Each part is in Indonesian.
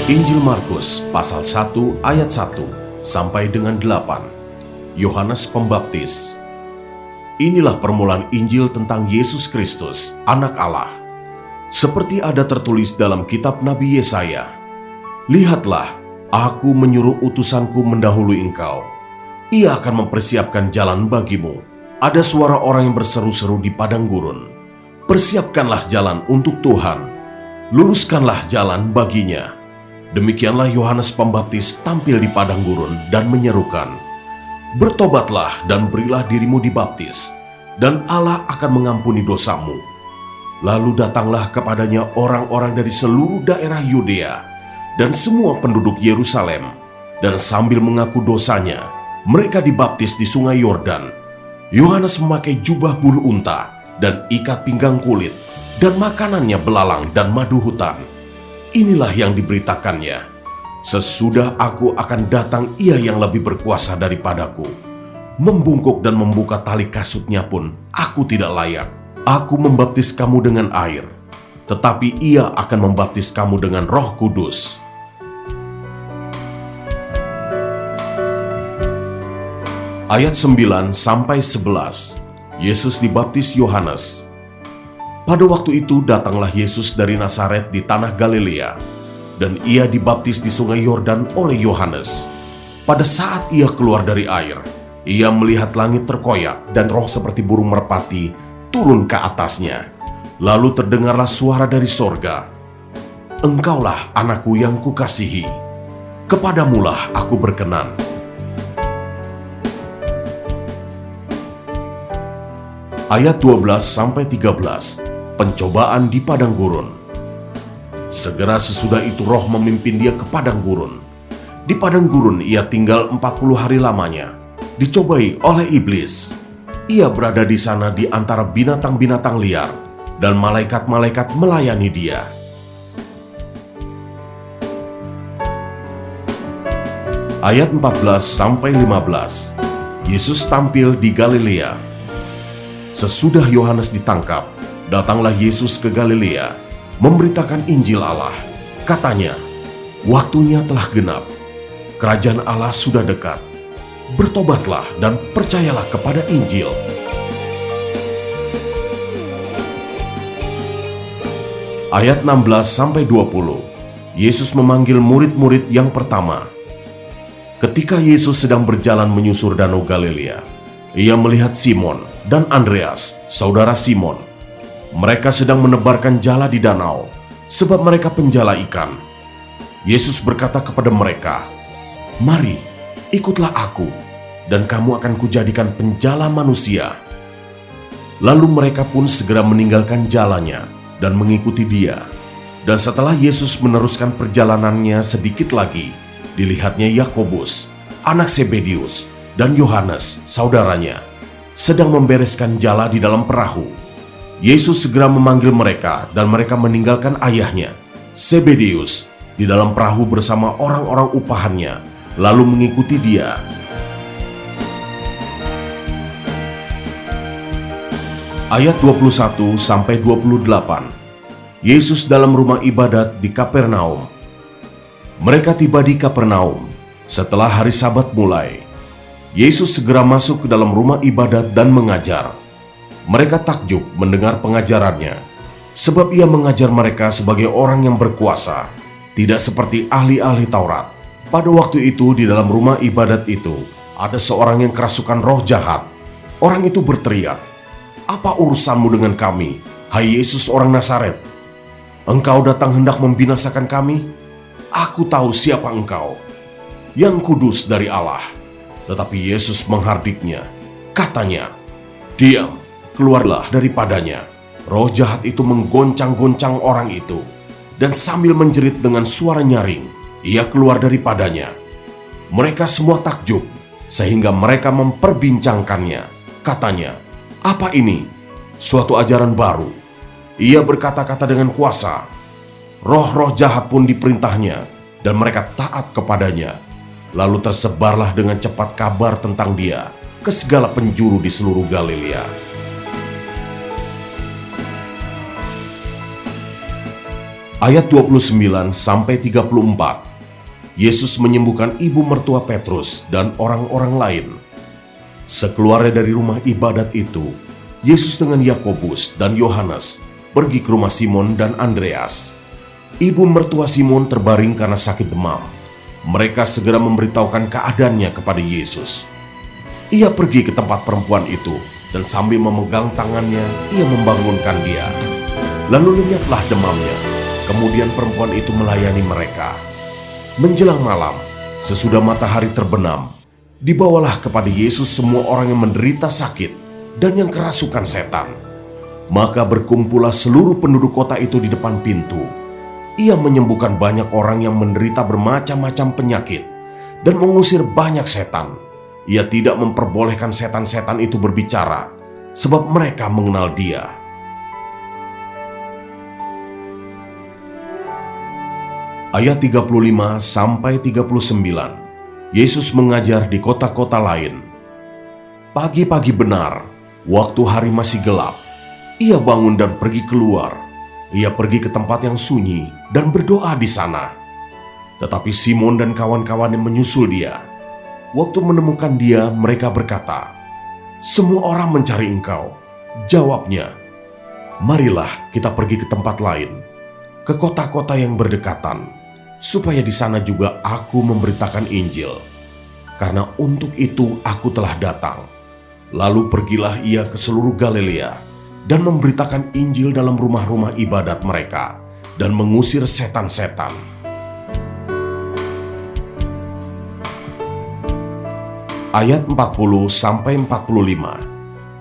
Injil Markus pasal 1 ayat 1 sampai dengan 8. Yohanes Pembaptis. Inilah permulaan Injil tentang Yesus Kristus, Anak Allah. Seperti ada tertulis dalam kitab Nabi Yesaya, "Lihatlah, aku menyuruh utusanku mendahului engkau. Ia akan mempersiapkan jalan bagimu." Ada suara orang yang berseru-seru di padang gurun, "Persiapkanlah jalan untuk Tuhan, luruskanlah jalan baginya." Demikianlah Yohanes Pembaptis tampil di padang gurun dan menyerukan, "Bertobatlah dan berilah dirimu dibaptis, dan Allah akan mengampuni dosamu." Lalu datanglah kepadanya orang-orang dari seluruh daerah Yudea dan semua penduduk Yerusalem, dan sambil mengaku dosanya, mereka dibaptis di sungai Yordan. Yohanes memakai jubah bulu unta dan ikat pinggang kulit, dan makanannya belalang dan madu hutan. Inilah yang diberitakannya, "Sesudah aku akan datang ia yang lebih berkuasa daripadaku. Membungkuk dan membuka tali kasutnya pun aku tidak layak. Aku membaptis kamu dengan air, tetapi ia akan membaptis kamu dengan Roh Kudus." Ayat 9 sampai 11. Yesus dibaptis Yohanes. Pada waktu itu datanglah Yesus dari Nazaret di tanah Galilea, dan ia dibaptis di sungai Yordan oleh Yohanes. Pada saat ia keluar dari air, ia melihat langit terkoyak dan roh seperti burung merpati turun ke atasnya. Lalu terdengarlah suara dari sorga, "Engkaulah anakku yang kukasihi, kepadamulah aku berkenan." Ayat 12 sampai 13. Pencobaan di padang gurun. Segera sesudah itu roh memimpin dia ke padang gurun. Di padang gurun ia tinggal 40 hari lamanya, dicobai oleh iblis. Ia berada di sana di antara binatang-binatang liar, dan malaikat-malaikat melayani dia. Ayat 14 sampai 15. Yesus tampil di Galilea. Sesudah Yohanes ditangkap, datanglah Yesus ke Galilea, memberitakan Injil Allah. Katanya, "Waktunya telah genap, kerajaan Allah sudah dekat. Bertobatlah dan percayalah kepada Injil." Ayat 16 sampai 20. Yesus memanggil murid-murid yang pertama. Ketika Yesus sedang berjalan menyusur danau Galilea, ia melihat Simon dan Andreas, saudara Simon. Mereka sedang menebarkan jala di danau, sebab mereka penjala ikan. Yesus berkata kepada mereka, "Mari, ikutlah aku, dan kamu akan kujadikan penjala manusia." Lalu mereka pun segera meninggalkan jalannya dan mengikuti dia. Dan setelah Yesus meneruskan perjalanannya sedikit lagi, dilihatnya Yakobus, anak Zebedius, dan Yohanes, saudaranya, sedang membereskan jala di dalam perahu. Yesus segera memanggil mereka, dan mereka meninggalkan ayahnya, Zebedius, di dalam perahu bersama orang-orang upahannya, lalu mengikuti dia. Ayat 21 sampai 28. Yesus dalam rumah ibadat di Kapernaum. Mereka tiba di Kapernaum setelah hari Sabat mulai. Yesus segera masuk ke dalam rumah ibadat dan mengajar. Mereka takjub mendengar pengajarannya, sebab ia mengajar mereka sebagai orang yang berkuasa, tidak seperti ahli-ahli Taurat. Pada waktu itu di dalam rumah ibadat itu, ada seorang yang kerasukan roh jahat. Orang itu berteriak, "Apa urusanmu dengan kami, hai Yesus orang Nazaret? Engkau datang hendak membinasakan kami? Aku tahu siapa engkau, yang kudus dari Allah." Tetapi Yesus menghardiknya, katanya, "Diam, keluarlah daripadanya." Roh jahat itu menggoncang-goncang orang itu, dan sambil menjerit dengan suara nyaring, ia keluar daripadanya. Mereka semua takjub, sehingga mereka memperbincangkannya. Katanya, "Apa ini? Suatu ajaran baru. Ia berkata-kata dengan kuasa. Roh-roh jahat pun diperintahnya, dan mereka taat kepadanya." Lalu tersebarlah dengan cepat kabar tentang dia ke segala penjuru di seluruh Galilea. Ayat 29-34. Yesus menyembuhkan ibu mertua Petrus dan orang-orang lain. Sekeluarnya dari rumah ibadat itu, Yesus dengan Yakobus dan Yohanes pergi ke rumah Simon dan Andreas. Ibu mertua Simon terbaring karena sakit demam. Mereka segera memberitahukan keadaannya kepada Yesus. Ia pergi ke tempat perempuan itu dan sambil memegang tangannya, ia membangunkan dia. Lalu lenyaplah demamnya. Kemudian perempuan itu melayani mereka. Menjelang malam, sesudah matahari terbenam, dibawalah kepada Yesus semua orang yang menderita sakit dan yang kerasukan setan. Maka berkumpullah seluruh penduduk kota itu di depan pintu. Ia menyembuhkan banyak orang yang menderita bermacam-macam penyakit dan mengusir banyak setan. Ia tidak memperbolehkan setan-setan itu berbicara, sebab mereka mengenal Dia. Ayat 35-39. Yesus mengajar di kota-kota lain. Pagi-pagi benar, waktu hari masih gelap, ia bangun dan pergi keluar. Ia pergi ke tempat yang sunyi dan berdoa di sana. Tetapi Simon dan kawan-kawannya menyusul dia. Waktu menemukan dia, mereka berkata, "Semua orang mencari engkau." Jawabnya, "Marilah kita pergi ke tempat lain, ke kota-kota yang berdekatan, supaya di sana juga aku memberitakan Injil. Karena untuk itu aku telah datang." Lalu pergilah ia ke seluruh Galilea dan memberitakan Injil dalam rumah-rumah ibadat mereka dan mengusir setan-setan. Ayat 40-45.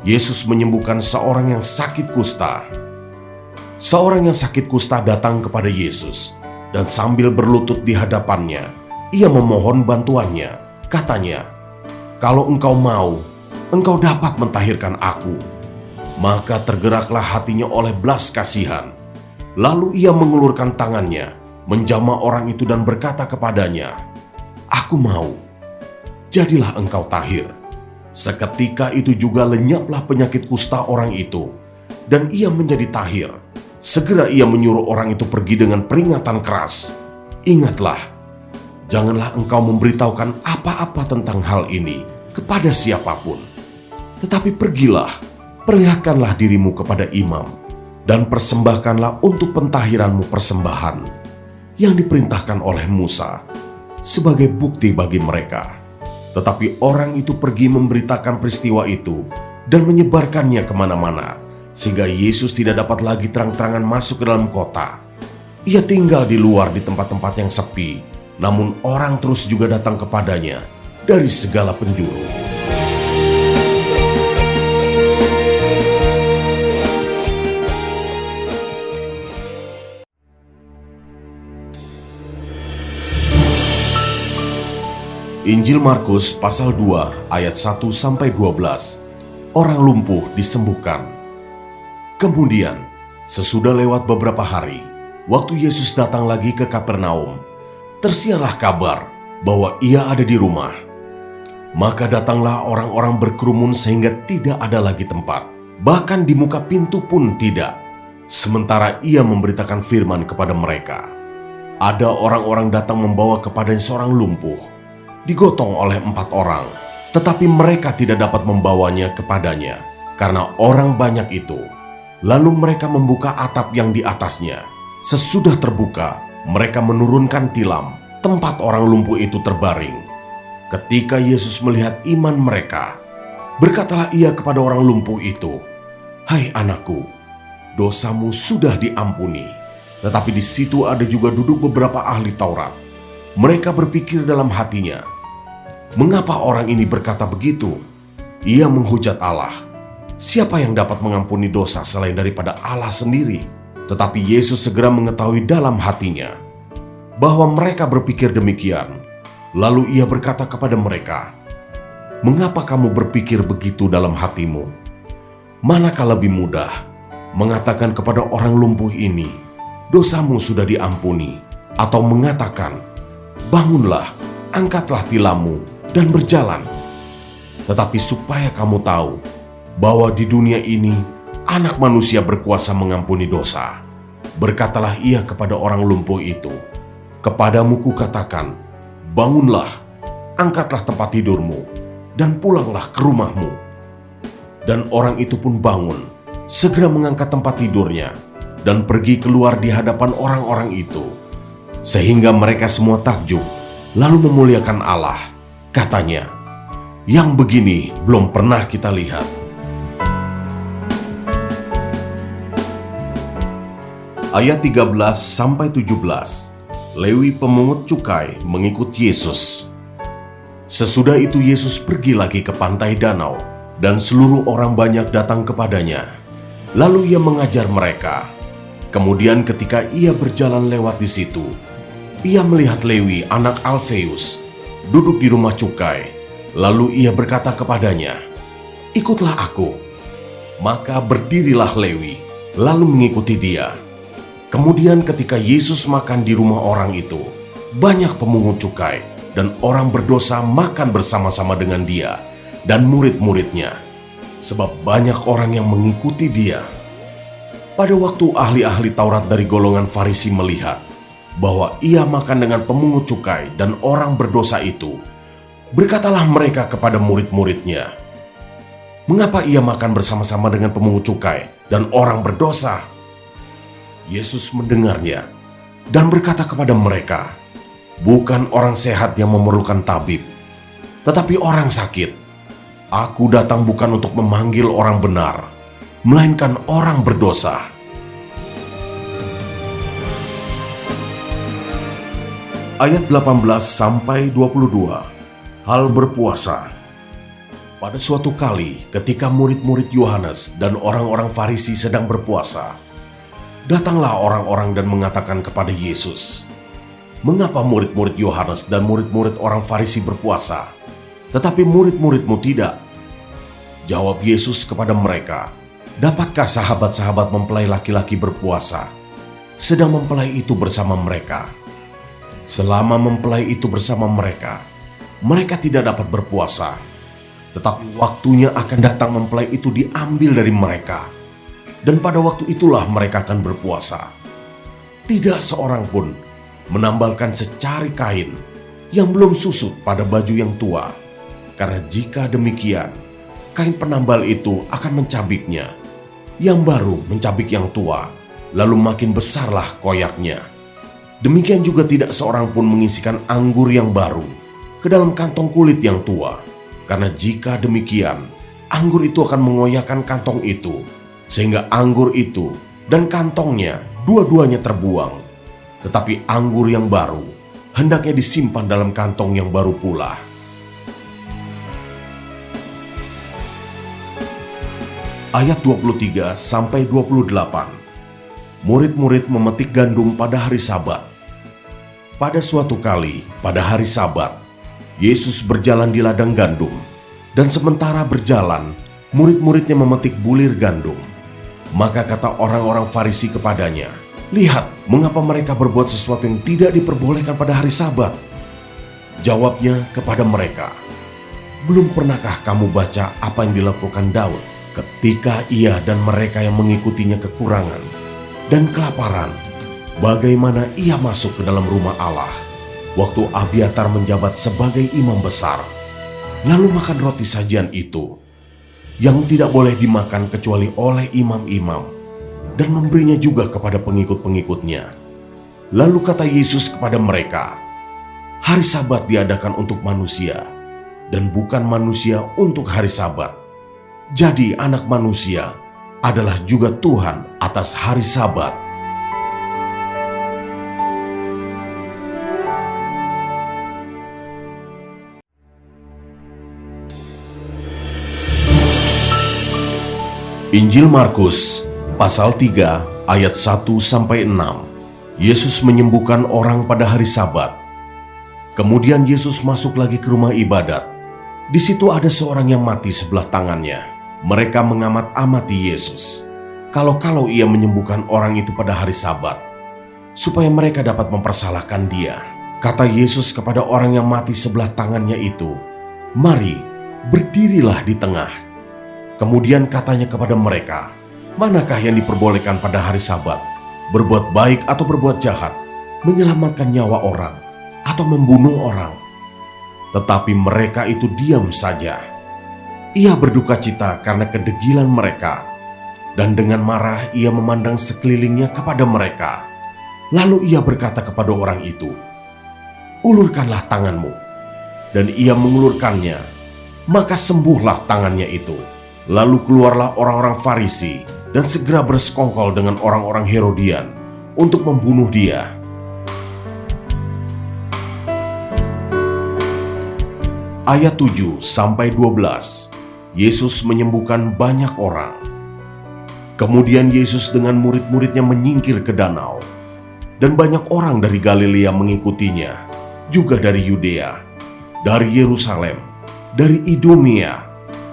Yesus menyembuhkan seorang yang sakit kusta. Seorang yang sakit kusta datang kepada Yesus, dan sambil berlutut di hadapannya, ia memohon bantuannya. Katanya, "Kalau engkau mau, engkau dapat mentahirkan aku." Maka tergeraklah hatinya oleh belas kasihan. Lalu ia mengulurkan tangannya, menjamah orang itu dan berkata kepadanya, "Aku mau, jadilah engkau tahir." Seketika itu juga lenyaplah penyakit kusta orang itu, dan ia menjadi tahir. Segera ia menyuruh orang itu pergi dengan peringatan keras. "Ingatlah, janganlah engkau memberitahukan apa-apa tentang hal ini kepada siapapun. Tetapi pergilah, perlihatkanlah dirimu kepada imam, dan persembahkanlah untuk pentahiranmu persembahan yang diperintahkan oleh Musa sebagai bukti bagi mereka." Tetapi orang itu pergi memberitakan peristiwa itu dan menyebarkannya kemana-mana, sehingga Yesus tidak dapat lagi terang-terangan masuk ke dalam kota. Ia tinggal di luar di tempat-tempat yang sepi, namun orang terus juga datang kepadanya dari segala penjuru. Injil Markus pasal 2 ayat 1-12. Orang lumpuh disembuhkan. Kemudian, sesudah lewat beberapa hari, waktu Yesus datang lagi ke Kapernaum, tersiarlah kabar bahwa ia ada di rumah. Maka datanglah orang-orang berkerumun sehingga tidak ada lagi tempat, bahkan di muka pintu pun tidak. Sementara ia memberitakan firman kepada mereka, ada orang-orang datang membawa kepadanya seorang lumpuh, digotong oleh 4 orang, tetapi mereka tidak dapat membawanya kepadanya karena orang banyak itu. Lalu mereka membuka atap yang di atasnya. Sesudah terbuka, mereka menurunkan tilam tempat orang lumpuh itu terbaring. Ketika Yesus melihat iman mereka, berkatalah ia kepada orang lumpuh itu, "Hai anakku, dosamu sudah diampuni." Tetapi di situ ada juga duduk beberapa ahli Taurat. Mereka berpikir dalam hatinya, "Mengapa orang ini berkata begitu? Ia menghujat Allah. Siapa yang dapat mengampuni dosa selain daripada Allah sendiri?" Tetapi Yesus segera mengetahui dalam hatinya bahwa mereka berpikir demikian. Lalu ia berkata kepada mereka, "Mengapa kamu berpikir begitu dalam hatimu? Manakah lebih mudah mengatakan kepada orang lumpuh ini, 'Dosamu sudah diampuni,' atau mengatakan, 'Bangunlah, angkatlah tilammu dan berjalan'? Tetapi supaya kamu tahu bahwa di dunia ini Anak Manusia berkuasa mengampuni dosa." Berkatalah ia kepada orang lumpuh itu, "Kepadamu kukatakan, bangunlah, angkatlah tempat tidurmu, dan pulanglah ke rumahmu." Dan orang itu pun bangun, segera mengangkat tempat tidurnya, dan pergi keluar di hadapan orang-orang itu. Sehingga mereka semua takjub, lalu memuliakan Allah. Katanya, "Yang begini belum pernah kita lihat." Ayat 13-17, Lewi pemungut cukai mengikut Yesus. Sesudah itu Yesus pergi lagi ke pantai danau, dan seluruh orang banyak datang kepadanya. Lalu ia mengajar mereka. Kemudian ketika ia berjalan lewat di situ, ia melihat Lewi anak Alfeus duduk di rumah cukai. Lalu ia berkata kepadanya, "Ikutlah aku." Maka berdirilah Lewi, lalu mengikuti dia. Kemudian ketika Yesus makan di rumah orang itu, banyak pemungut cukai dan orang berdosa makan bersama-sama dengan dia dan murid-muridnya, sebab banyak orang yang mengikuti dia. Pada waktu ahli-ahli Taurat dari golongan Farisi melihat bahwa ia makan dengan pemungut cukai dan orang berdosa itu, berkatalah mereka kepada murid-muridnya, "Mengapa ia makan bersama-sama dengan pemungut cukai dan orang berdosa?" Yesus mendengarnya dan berkata kepada mereka, "Bukan orang sehat yang memerlukan tabib, tetapi orang sakit. Aku datang bukan untuk memanggil orang benar, melainkan orang berdosa." Ayat 18-22, hal berpuasa. Pada suatu kali ketika murid-murid Yohanes dan orang-orang Farisi sedang berpuasa, datanglah orang-orang dan mengatakan kepada Yesus, "Mengapa murid-murid Yohanes dan murid-murid orang Farisi berpuasa, tetapi murid-muridmu tidak?" Jawab Yesus kepada mereka, "Dapatkah sahabat-sahabat mempelai laki-laki berpuasa, sedang mempelai itu bersama mereka? Selama mempelai itu bersama mereka, mereka tidak dapat berpuasa. Tetapi waktunya akan datang mempelai itu diambil dari mereka, dan pada waktu itulah mereka akan berpuasa. Tidak seorang pun menambalkan secari kain yang belum susut pada baju yang tua, karena jika demikian, kain penambal itu akan mencabiknya, yang baru mencabik yang tua, lalu makin besarlah koyaknya. Demikian juga tidak seorang pun mengisikan anggur yang baru ke dalam kantong kulit yang tua, karena jika demikian, anggur itu akan mengoyakkan kantong itu, sehingga anggur itu dan kantongnya dua-duanya terbuang. Tetapi anggur yang baru hendaknya disimpan dalam kantong yang baru pula." Ayat 23-28, murid-murid memetik gandum pada hari Sabat. Pada suatu kali, pada hari Sabat, Yesus berjalan di ladang gandum, dan sementara berjalan, murid-muridnya memetik bulir gandum. Maka kata orang-orang Farisi kepadanya, "Lihat, mengapa mereka berbuat sesuatu yang tidak diperbolehkan pada hari Sabat?" Jawabnya kepada mereka, "Belum pernahkah kamu baca apa yang dilakukan Daud ketika ia dan mereka yang mengikutinya kekurangan dan kelaparan? Bagaimana ia masuk ke dalam rumah Allah waktu Abiatar menjabat sebagai imam besar, lalu makan roti sajian itu yang tidak boleh dimakan kecuali oleh imam-imam, dan memberinya juga kepada pengikut-pengikutnya." Lalu kata Yesus kepada mereka, "Hari Sabat diadakan untuk manusia, dan bukan manusia untuk hari Sabat. Jadi Anak Manusia adalah juga Tuhan atas hari Sabat." Injil Markus pasal 3 ayat 1-6. Yesus menyembuhkan orang pada hari Sabat. Kemudian Yesus masuk lagi ke rumah ibadat. Di situ ada seorang yang mati sebelah tangannya. Mereka mengamat-amati Yesus, kalau ia menyembuhkan orang itu pada hari Sabat, supaya mereka dapat mempersalahkan dia. Kata Yesus kepada orang yang mati sebelah tangannya itu, "Mari, berdirilah di tengah." Kemudian katanya kepada mereka, "Manakah yang diperbolehkan pada hari Sabat? berbuat baik atau berbuat jahat, menyelamatkan nyawa orang, atau membunuh orang. Tetapi mereka itu diam saja. Ia berduka cita karena kedegilan mereka, dan dengan marah ia memandang sekelilingnya kepada mereka. Lalu ia berkata kepada orang itu, "Ulurkanlah tanganmu." Dan ia mengulurkannya, maka sembuhlah tangannya itu. Lalu keluarlah orang-orang Farisi dan segera bersekongkol dengan orang-orang Herodian untuk membunuh dia. Ayat 7-12, Yesus menyembuhkan banyak orang. Kemudian Yesus dengan murid-muridnya menyingkir ke danau, dan banyak orang dari Galilea mengikutinya, juga dari Yudea, dari Yerusalem, dari Idumea,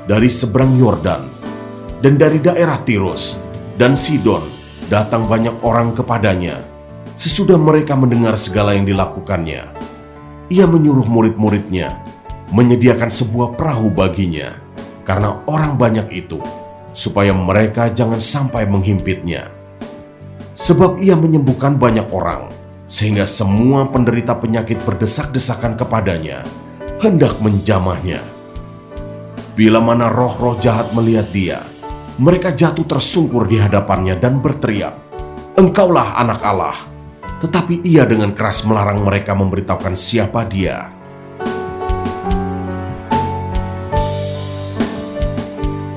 dari seberang Yordan, dan dari daerah Tirus dan Sidon datang banyak orang kepadanya. Sesudah mereka mendengar segala yang dilakukannya, ia menyuruh murid-muridnya menyediakan sebuah perahu baginya karena orang banyak itu, supaya mereka jangan sampai menghimpitnya. Sebab ia menyembuhkan banyak orang, sehingga semua penderita penyakit berdesak-desakan kepadanya, hendak menjamahnya. Bila mana roh-roh jahat melihat dia, mereka jatuh tersungkur di hadapannya dan berteriak, "Engkaulah Anak Allah." Tetapi ia dengan keras melarang mereka memberitahukan siapa dia.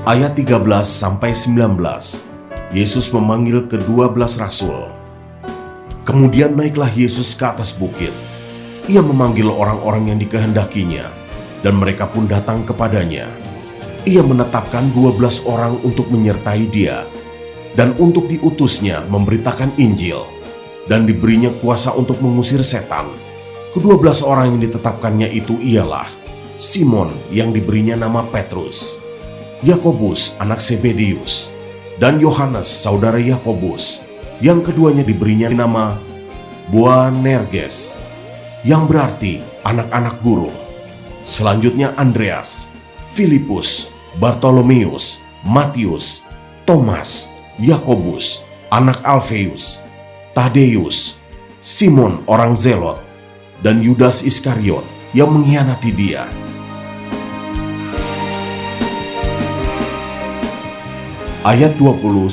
Ayat 13-19, Yesus memanggil ke-12 rasul. Kemudian naiklah Yesus ke atas bukit. Ia memanggil orang-orang yang dikehendakinya, dan mereka pun datang kepadanya. Ia menetapkan 12 orang untuk menyertai dia, dan untuk diutusnya memberitakan Injil, dan diberinya kuasa untuk mengusir setan. Ke-12 orang yang ditetapkannya itu ialah Simon yang diberinya nama Petrus, Yakobus anak Zebedeus, dan Yohanes saudara Yakobus, yang keduanya diberinya nama Boanerges, yang berarti anak-anak guru. Selanjutnya Andreas, Filipus, Bartolomeus, Matius, Thomas, Yakobus anak Alfeus, Tadeus, Simon orang Zelot, dan Yudas Iskariot yang mengkhianati dia. Ayat 20-30,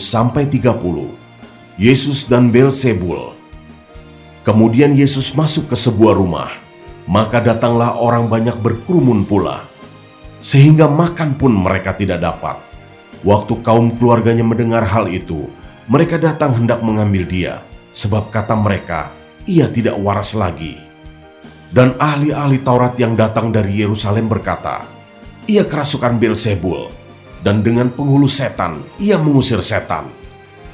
Yesus dan Beelzebul. Kemudian Yesus masuk ke sebuah rumah, maka datanglah orang banyak berkerumun pula, sehingga makan pun mereka tidak dapat. Waktu kaum keluarganya mendengar hal itu, mereka datang hendak mengambil dia, sebab kata mereka, ia tidak waras lagi. Dan ahli-ahli Taurat yang datang dari Yerusalem berkata, ia kerasukan Beelzebul, dan dengan penghulu setan ia mengusir setan.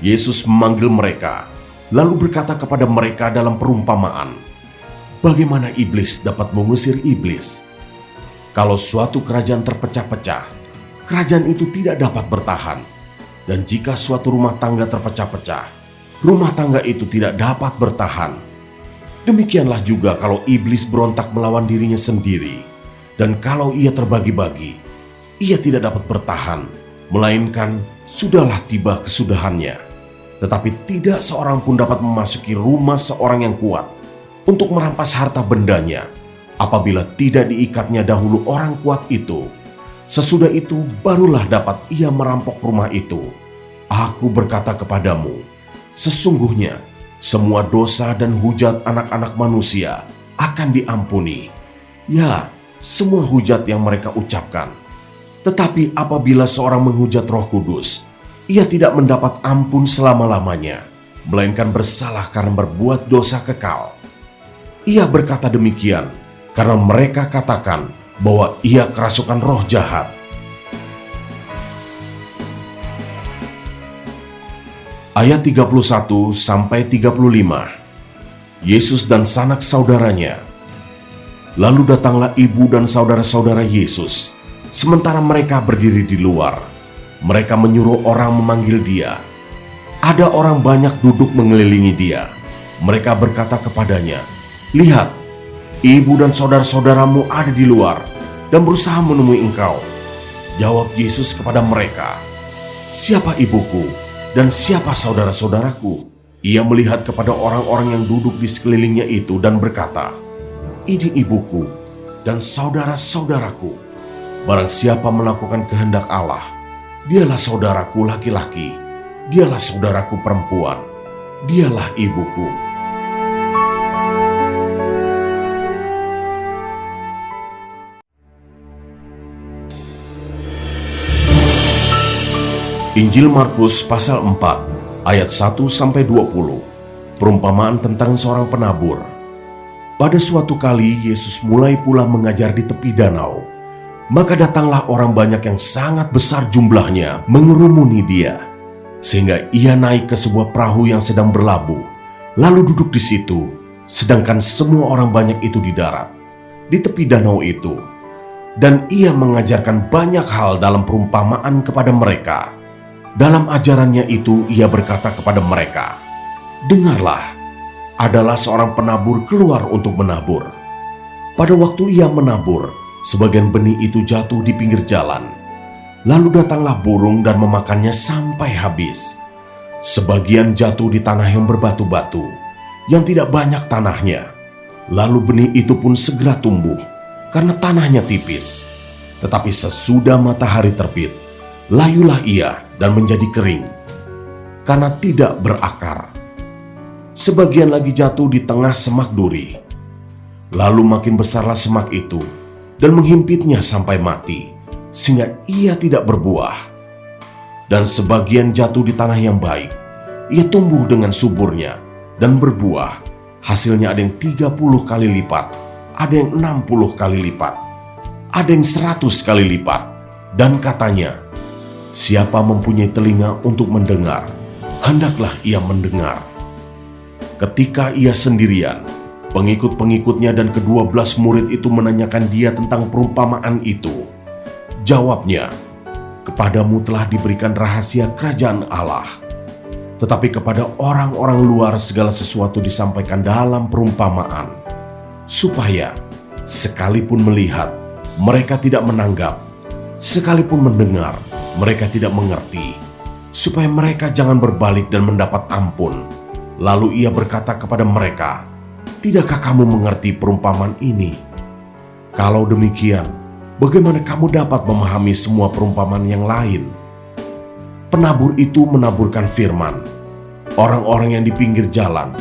Yesus memanggil mereka, lalu berkata kepada mereka dalam perumpamaan, bagaimana iblis dapat mengusir iblis? Kalau suatu kerajaan terpecah-pecah, kerajaan itu tidak dapat bertahan. Dan jika suatu rumah tangga terpecah-pecah, rumah tangga itu tidak dapat bertahan. Demikianlah juga kalau iblis berontak melawan dirinya sendiri, dan kalau ia terbagi-bagi, ia tidak dapat bertahan, melainkan sudahlah tiba kesudahannya. Tetapi tidak seorang pun dapat memasuki rumah seorang yang kuat untuk merampas harta bendanya, apabila tidak diikatnya dahulu orang kuat itu. Sesudah itu barulah dapat ia merampok rumah itu. Aku berkata kepadamu, sesungguhnya semua dosa dan hujat anak-anak manusia akan diampuni, ya, semua hujat yang mereka ucapkan. Tetapi apabila seorang menghujat Roh Kudus, ia tidak mendapat ampun selama-lamanya, melainkan bersalah karena berbuat dosa kekal. Ia berkata demikian karena mereka katakan bahwa ia kerasukan roh jahat. Ayat 31-35, Yesus dan sanak saudaranya. Lalu datanglah ibu dan saudara-saudara Yesus, sementara mereka berdiri di luar. Mereka menyuruh orang memanggil dia. Ada orang banyak duduk mengelilingi dia. Mereka berkata kepadanya, lihat, ibu dan saudara-saudaramu ada di luar dan berusaha menemui engkau. Jawab Yesus kepada mereka, siapa ibuku dan siapa saudara-saudaraku? Ia melihat kepada orang-orang yang duduk di sekelilingnya itu dan berkata, "Ini ibuku dan saudara-saudaraku. Barang siapa melakukan kehendak Allah, dialah saudaraku laki-laki, dialah saudaraku perempuan, dialah ibuku." Injil Markus pasal 4 ayat 1-20. Perumpamaan tentang seorang penabur. Pada suatu kali Yesus mulai pula mengajar di tepi danau. Maka datanglah orang banyak yang sangat besar jumlahnya mengerumuni dia, sehingga ia naik ke sebuah perahu yang sedang berlabuh, lalu duduk di situ, sedangkan semua orang banyak itu di darat, di tepi danau itu. Dan ia mengajarkan banyak hal dalam perumpamaan kepada mereka. Dalam ajarannya itu ia berkata kepada mereka, "Dengarlah, adalah seorang penabur keluar untuk menabur. Pada waktu ia menabur, sebagian benih itu jatuh di pinggir jalan. Lalu datanglah burung dan memakannya sampai habis. Sebagian jatuh di tanah yang berbatu-batu, yang tidak banyak tanahnya. Lalu benih itu pun segera tumbuh, karena tanahnya tipis. Tetapi sesudah matahari terbit, layulah ia dan menjadi kering, karena tidak berakar. Sebagian lagi jatuh di tengah semak duri. Lalu makin besarlah semak itu, dan menghimpitnya sampai mati, sehingga ia tidak berbuah. Dan sebagian jatuh di tanah yang baik. Ia tumbuh dengan suburnya, dan berbuah. Hasilnya ada yang 30 kali lipat, ada yang 60 kali lipat, ada yang 100 kali lipat. Dan katanya, siapa mempunyai telinga untuk mendengar, hendaklah ia mendengar." Ketika ia sendirian, pengikut-pengikutnya dan ke-12 murid itu menanyakan dia tentang perumpamaan itu. Jawabnya, "Kepadamu telah diberikan rahasia kerajaan Allah. Tetapi kepada orang-orang luar segala sesuatu disampaikan dalam perumpamaan, supaya sekalipun melihat, mereka tidak menanggap, sekalipun mendengar, mereka tidak mengerti, supaya mereka jangan berbalik dan mendapat ampun." Lalu ia berkata kepada mereka, "Tidakkah kamu mengerti perumpamaan ini? Kalau demikian, bagaimana kamu dapat memahami semua perumpamaan yang lain?" Penabur itu menaburkan firman. Orang-orang yang di pinggir jalan,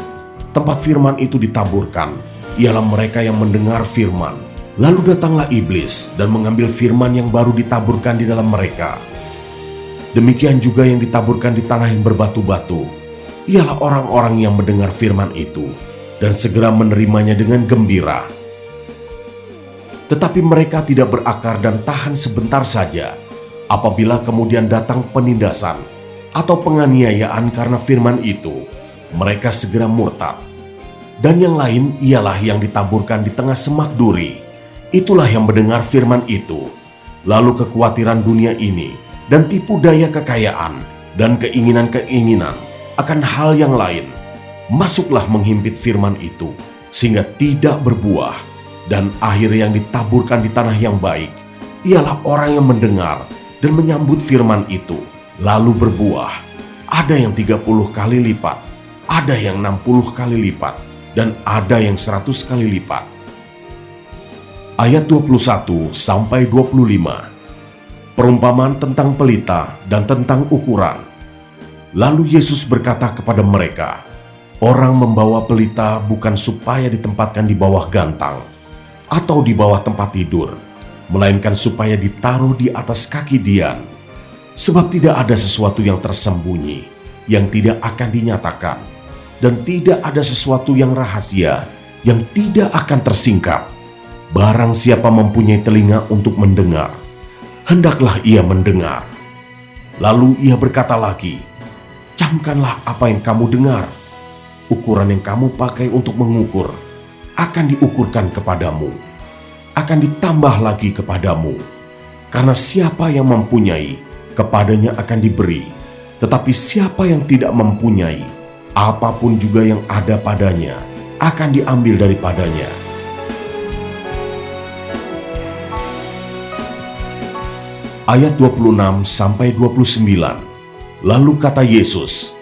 tempat firman itu ditaburkan, ialah mereka yang mendengar firman. Lalu datanglah iblis dan mengambil firman yang baru ditaburkan di dalam mereka. Demikian juga yang ditaburkan di tanah yang berbatu-batu, ialah orang-orang yang mendengar firman itu dan segera menerimanya dengan gembira. Tetapi mereka tidak berakar dan tahan sebentar saja. Apabila kemudian datang penindasan atau penganiayaan karena firman itu, mereka segera murtad. Dan yang lain ialah yang ditaburkan di tengah semak duri. Itulah yang mendengar firman itu, lalu kekhawatiran dunia ini dan tipu daya kekayaan dan keinginan-keinginan akan hal yang lain masuklah menghimpit firman itu, sehingga tidak berbuah. Dan akhir yang ditaburkan di tanah yang baik ialah orang yang mendengar dan menyambut firman itu, lalu berbuah. Ada yang 30 kali lipat, ada yang 60 kali lipat, dan ada yang 100 kali lipat. Ayat 21-25. Perumpamaan tentang pelita dan tentang ukuran. Lalu Yesus berkata kepada mereka, "Orang membawa pelita bukan supaya ditempatkan di bawah gantang atau di bawah tempat tidur, melainkan supaya ditaruh di atas kaki Dian. Sebab tidak ada sesuatu yang tersembunyi yang tidak akan dinyatakan, dan tidak ada sesuatu yang rahasia yang tidak akan tersingkap. Barang siapa mempunyai telinga untuk mendengar, hendaklah ia mendengar." Lalu ia berkata lagi, "Camkanlah apa yang kamu dengar. Ukuran yang kamu pakai untuk mengukur akan diukurkan kepadamu, akan ditambah lagi kepadamu. Karena siapa yang mempunyai, kepadanya akan diberi. Tetapi siapa yang tidak mempunyai, apapun juga yang ada padanya akan diambil daripadanya." Ayat 26-29. Lalu kata Yesus,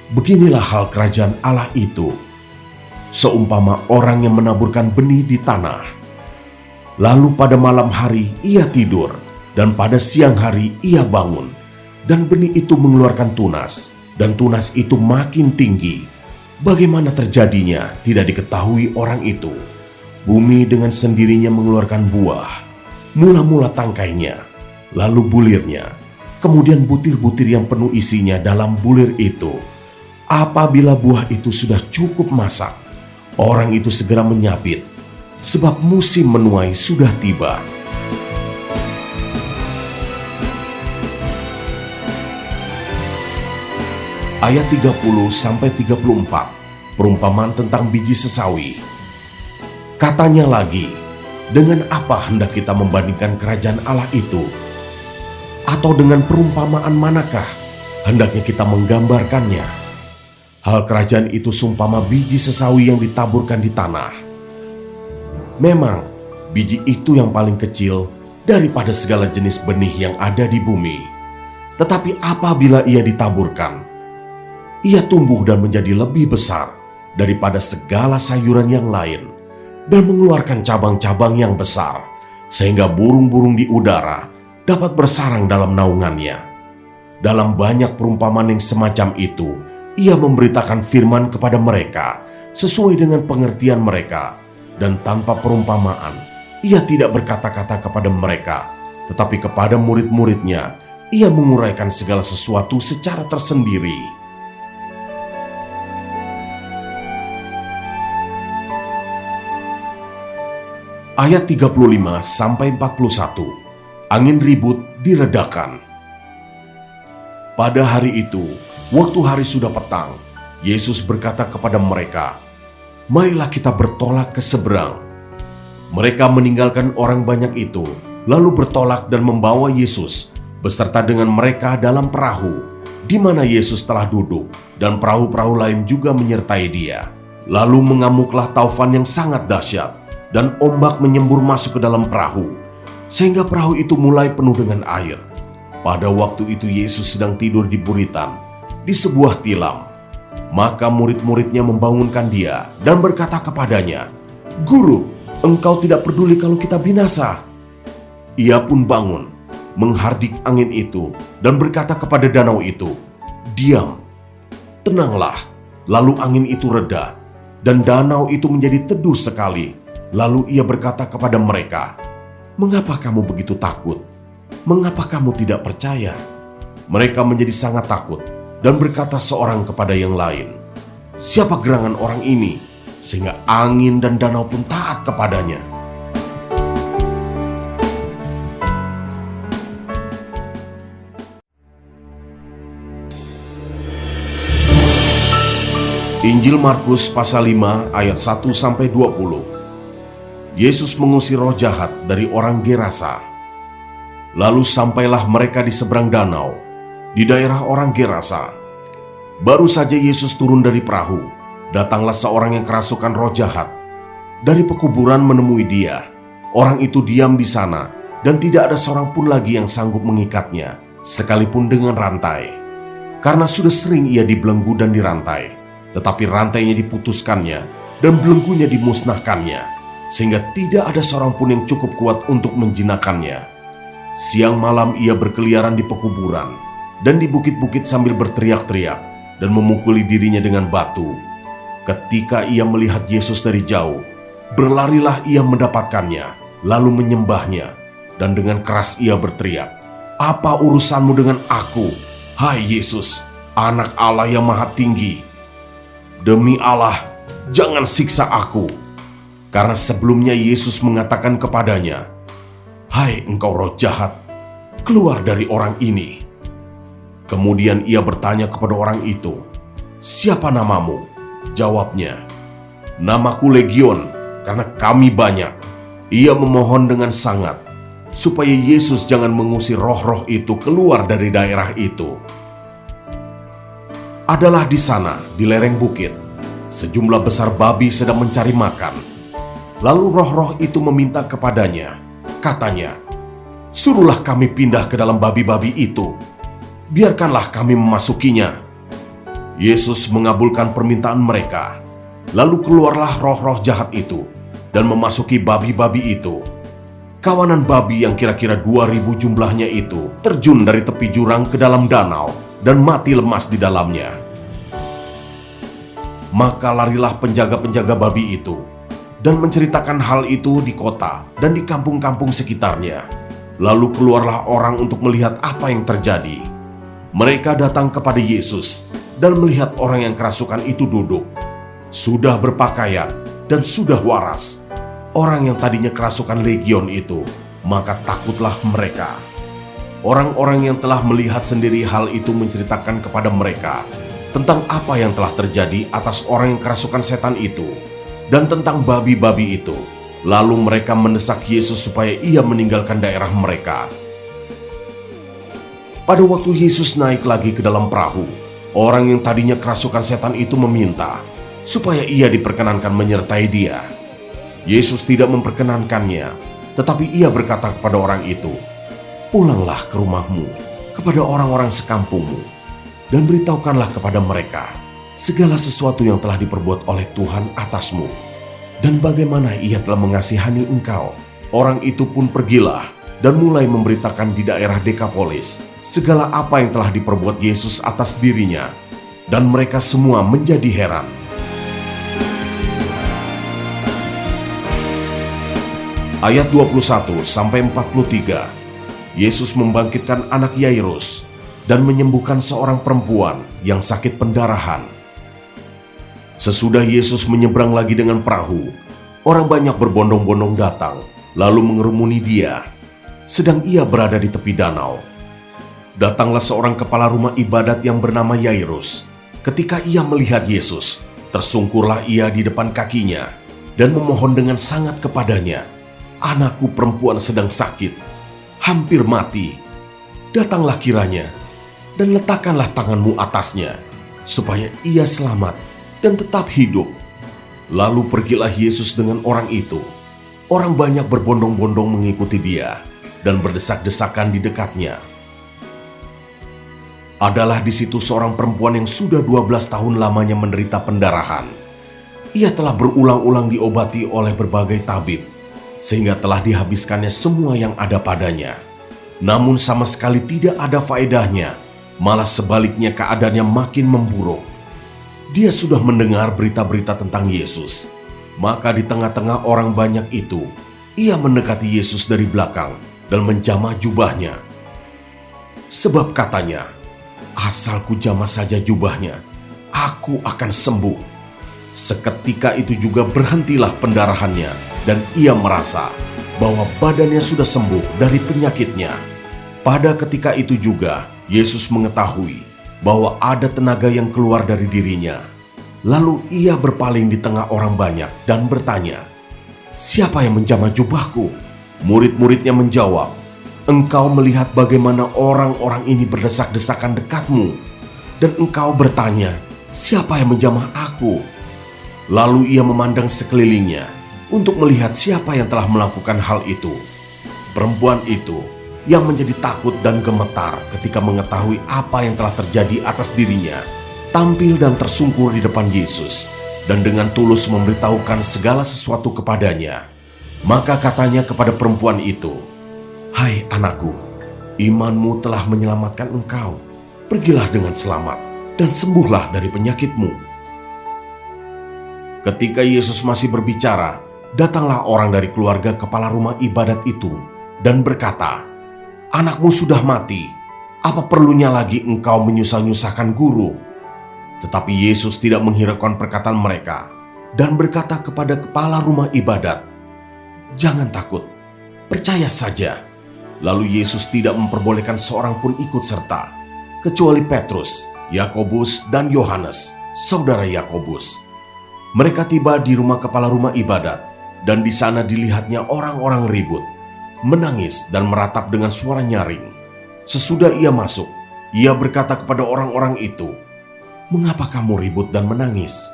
Beginilah hal kerajaan Allah itu. Seumpama orang yang menaburkan benih di tanah. Lalu pada malam hari ia tidur, dan pada siang hari ia bangun, dan benih itu mengeluarkan tunas, dan tunas itu makin tinggi. Bagaimana terjadinya tidak diketahui orang itu. Bumi dengan sendirinya mengeluarkan buah, mula-mula tangkainya, lalu bulirnya, kemudian butir-butir yang penuh isinya dalam bulir itu. Apabila buah itu sudah cukup masak, orang itu segera menyabit, sebab musim menuai sudah tiba. Ayat 30-34, perumpamaan tentang biji sesawi. Katanya lagi, dengan apa hendak kita membandingkan kerajaan Allah itu? Atau dengan perumpamaan manakah hendaknya kita menggambarkannya? Hal kerajaan itu sumpama biji sesawi yang ditaburkan di tanah. Memang, biji itu yang paling kecil daripada segala jenis benih yang ada di bumi. Tetapi apabila ia ditaburkan, ia tumbuh dan menjadi lebih besar daripada segala sayuran yang lain dan mengeluarkan cabang-cabang yang besar, sehingga burung-burung di udara dapat bersarang dalam naungannya. Dalam banyak perumpamaan yang semacam itu, ia memberitakan firman kepada mereka sesuai dengan pengertian mereka, dan tanpa perumpamaan, ia tidak berkata-kata kepada mereka, tetapi kepada murid-muridnya, ia menguraikan segala sesuatu secara tersendiri. Ayat 35-41, angin ribut diredakan. Pada hari itu, waktu hari sudah petang, Yesus berkata kepada mereka, "Marilah kita bertolak ke seberang." Mereka meninggalkan orang banyak itu, lalu bertolak dan membawa Yesus beserta dengan mereka dalam perahu, di mana Yesus telah duduk, dan perahu-perahu lain juga menyertai dia. Lalu mengamuklah taufan yang sangat dahsyat, dan ombak menyembur masuk ke dalam perahu, sehingga perahu itu mulai penuh dengan air. Pada waktu itu Yesus sedang tidur di buritan, di sebuah tilam. Maka murid-muridnya membangunkan dia dan berkata kepadanya, "Guru, engkau tidak peduli kalau kita binasa?" Ia pun bangun, menghardik angin itu, dan berkata kepada danau itu, "Diam, tenanglah." Lalu angin itu reda, dan danau itu menjadi teduh sekali. Lalu ia berkata kepada mereka, "Mengapa kamu begitu takut? Mengapa kamu tidak percaya?" Mereka menjadi sangat takut dan berkata seorang kepada yang lain, "Siapa gerangan orang ini, sehingga angin dan danau pun taat kepadanya?" Injil Markus pasal 5 ayat 1-20. Yesus mengusir roh jahat dari orang Gerasa. Lalu sampailah mereka di seberang danau, di daerah orang Gerasa. Baru saja Yesus turun dari perahu, datanglah seorang yang kerasukan roh jahat. Dari pekuburan menemui dia. Orang itu diam di sana, dan tidak ada seorang pun lagi yang sanggup mengikatnya, sekalipun dengan rantai. Karena sudah sering ia dibelenggu dan dirantai, tetapi rantainya diputuskannya, dan belenggunya dimusnahkannya, sehingga tidak ada seorang pun yang cukup kuat untuk menjinakkannya. Siang malam ia berkeliaran di pekuburan dan di bukit-bukit sambil berteriak-teriak dan memukuli dirinya dengan batu. Ketika ia melihat Yesus dari jauh, berlarilah ia mendapatkannya, lalu menyembahnya, dan dengan keras ia berteriak, "Apa urusanmu dengan aku, hai Yesus, Anak Allah yang Maha Tinggi? Demi Allah, jangan siksa aku." Karena sebelumnya Yesus mengatakan kepadanya, "Hai engkau roh jahat, keluar dari orang ini." Kemudian ia bertanya kepada orang itu, "Siapa namamu?" Jawabnya, "Namaku Legion, karena kami banyak." Ia memohon dengan sangat, supaya Yesus jangan mengusir roh-roh itu keluar dari daerah itu. Adalah di sana, di lereng bukit, sejumlah besar babi sedang mencari makan. Lalu roh-roh itu meminta kepadanya, katanya, "Suruhlah kami pindah ke dalam babi-babi itu, biarkanlah kami memasukinya." Yesus mengabulkan permintaan mereka. Lalu keluarlah roh-roh jahat itu dan memasuki babi-babi itu. Kawanan babi yang kira-kira 2.000 jumlahnya itu terjun dari tepi jurang ke dalam danau dan mati lemas di dalamnya. Maka larilah penjaga-penjaga babi itu dan menceritakan hal itu di kota dan di kampung-kampung sekitarnya. Lalu keluarlah orang untuk melihat apa yang terjadi. Mereka datang kepada Yesus dan melihat orang yang kerasukan itu duduk, sudah berpakaian dan sudah waras. Orang yang tadinya kerasukan legion itu, maka takutlah mereka. Orang-orang yang telah melihat sendiri hal itu menceritakan kepada mereka tentang apa yang telah terjadi atas orang yang kerasukan setan itu dan tentang babi-babi itu. Lalu mereka mendesak Yesus supaya ia meninggalkan daerah mereka. Pada waktu Yesus naik lagi ke dalam perahu, orang yang tadinya kerasukan setan itu meminta supaya ia diperkenankan menyertai dia. Yesus tidak memperkenankannya, tetapi ia berkata kepada orang itu, "Pulanglah ke rumahmu, kepada orang-orang sekampungmu, dan beritahukanlah kepada mereka segala sesuatu yang telah diperbuat oleh Tuhan atasmu, dan bagaimana ia telah mengasihani engkau." Orang itu pun pergilah dan mulai memberitakan di daerah Dekapolis segala apa yang telah diperbuat Yesus atas dirinya, dan mereka semua menjadi heran. Ayat 21-43, Yesus membangkitkan anak Yairus dan menyembuhkan seorang perempuan yang sakit pendarahan. Sesudah Yesus menyeberang lagi dengan perahu, orang banyak berbondong-bondong datang, lalu mengerumuni dia, sedang ia berada di tepi danau. Datanglah seorang kepala rumah ibadat yang bernama Yairus. Ketika ia melihat Yesus, tersungkurlah ia di depan kakinya dan memohon dengan sangat kepadanya, "Anakku perempuan sedang sakit, hampir mati. Datanglah kiranya dan letakkanlah tanganmu atasnya, supaya ia selamat dan tetap hidup." Lalu pergilah Yesus dengan orang itu. Orang banyak berbondong-bondong mengikuti dia dan berdesak-desakan di dekatnya. Adalah di situ seorang perempuan yang sudah 12 tahun lamanya menderita pendarahan. Ia telah berulang-ulang diobati oleh berbagai tabib, sehingga telah dihabiskannya semua yang ada padanya. Namun sama sekali tidak ada faedahnya, malah sebaliknya keadaannya makin memburuk. Dia sudah mendengar berita-berita tentang Yesus. Maka di tengah-tengah orang banyak itu, ia mendekati Yesus dari belakang dan menjamah jubahnya. Sebab katanya, "Asal ku jamah saja jubahnya, aku akan sembuh." Seketika itu juga berhentilah pendarahannya dan ia merasa bahwa badannya sudah sembuh dari penyakitnya. Pada ketika itu juga Yesus mengetahui bahwa ada tenaga yang keluar dari dirinya. Lalu ia berpaling di tengah orang banyak dan bertanya, "Siapa yang menjamah jubahku?" Murid-muridnya menjawab, "Engkau melihat bagaimana orang-orang ini berdesak-desakan dekatmu, dan engkau bertanya, 'Siapa yang menjamah aku?'" Lalu ia memandang sekelilingnya untuk melihat siapa yang telah melakukan hal itu. Perempuan itu yang menjadi takut dan gemetar ketika mengetahui apa yang telah terjadi atas dirinya, tampil dan tersungkur di depan Yesus dan dengan tulus memberitahukan segala sesuatu kepadanya. Maka katanya kepada perempuan itu, "Hai anakku, imanmu telah menyelamatkan engkau. Pergilah dengan selamat dan sembuhlah dari penyakitmu." Ketika Yesus masih berbicara, datanglah orang dari keluarga kepala rumah ibadat itu dan berkata, "Anakmu sudah mati. Apa perlunya lagi engkau menyusah-nyusahkan guru?" Tetapi Yesus tidak menghiraukan perkataan mereka dan berkata kepada kepala rumah ibadat, "Jangan takut, percaya saja." Lalu Yesus tidak memperbolehkan seorang pun ikut serta, kecuali Petrus, Yakobus, dan Yohanes, saudara Yakobus. Mereka tiba di rumah kepala rumah ibadat, dan di sana dilihatnya orang-orang ribut, menangis dan meratap dengan suara nyaring. Sesudah ia masuk, ia berkata kepada orang-orang itu, "Mengapa kamu ribut dan menangis?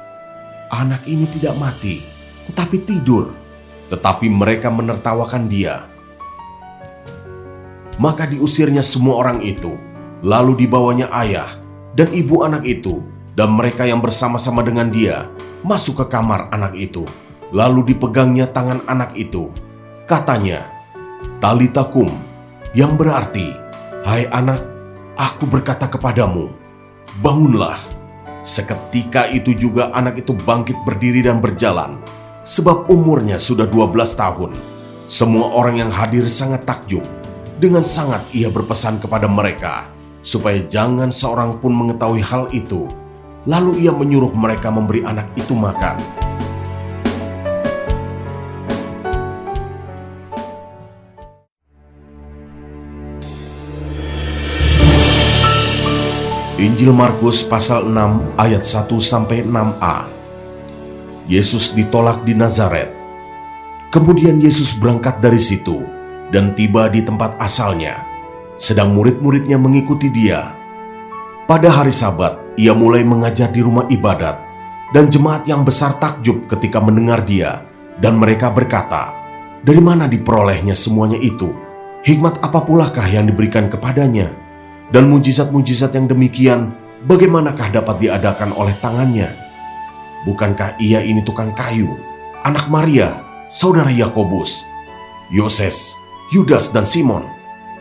Anak ini tidak mati, tetapi tidur." Tetapi mereka menertawakan dia. Maka diusirnya semua orang itu, lalu dibawanya ayah dan ibu anak itu, dan mereka yang bersama-sama dengan dia masuk ke kamar anak itu. Lalu dipegangnya tangan anak itu. Katanya, "Talita kum," yang berarti, "Hai anak, aku berkata kepadamu, bangunlah." Seketika itu juga anak itu bangkit berdiri dan berjalan, sebab umurnya sudah 12 tahun. Semua orang yang hadir sangat takjub. Dengan sangat ia berpesan kepada mereka, supaya jangan seorang pun mengetahui hal itu. Lalu ia menyuruh mereka memberi anak itu makan. Injil Markus pasal 6 ayat 1-6a. Yesus ditolak di Nazaret. Kemudian Yesus berangkat dari situ dan tiba di tempat asalnya, sedang murid-muridnya mengikuti dia. Pada hari Sabat, ia mulai mengajar di rumah ibadat, dan jemaat yang besar takjub ketika mendengar dia, dan mereka berkata, "Dari mana diperolehnya semuanya itu? Hikmat apa pulakah yang diberikan kepadanya? Dan mujizat-mujizat yang demikian, bagaimanakah dapat diadakan oleh tangannya? Bukankah ia ini tukang kayu, anak Maria, saudara Yakobus, Yoses, Yudas, dan Simon?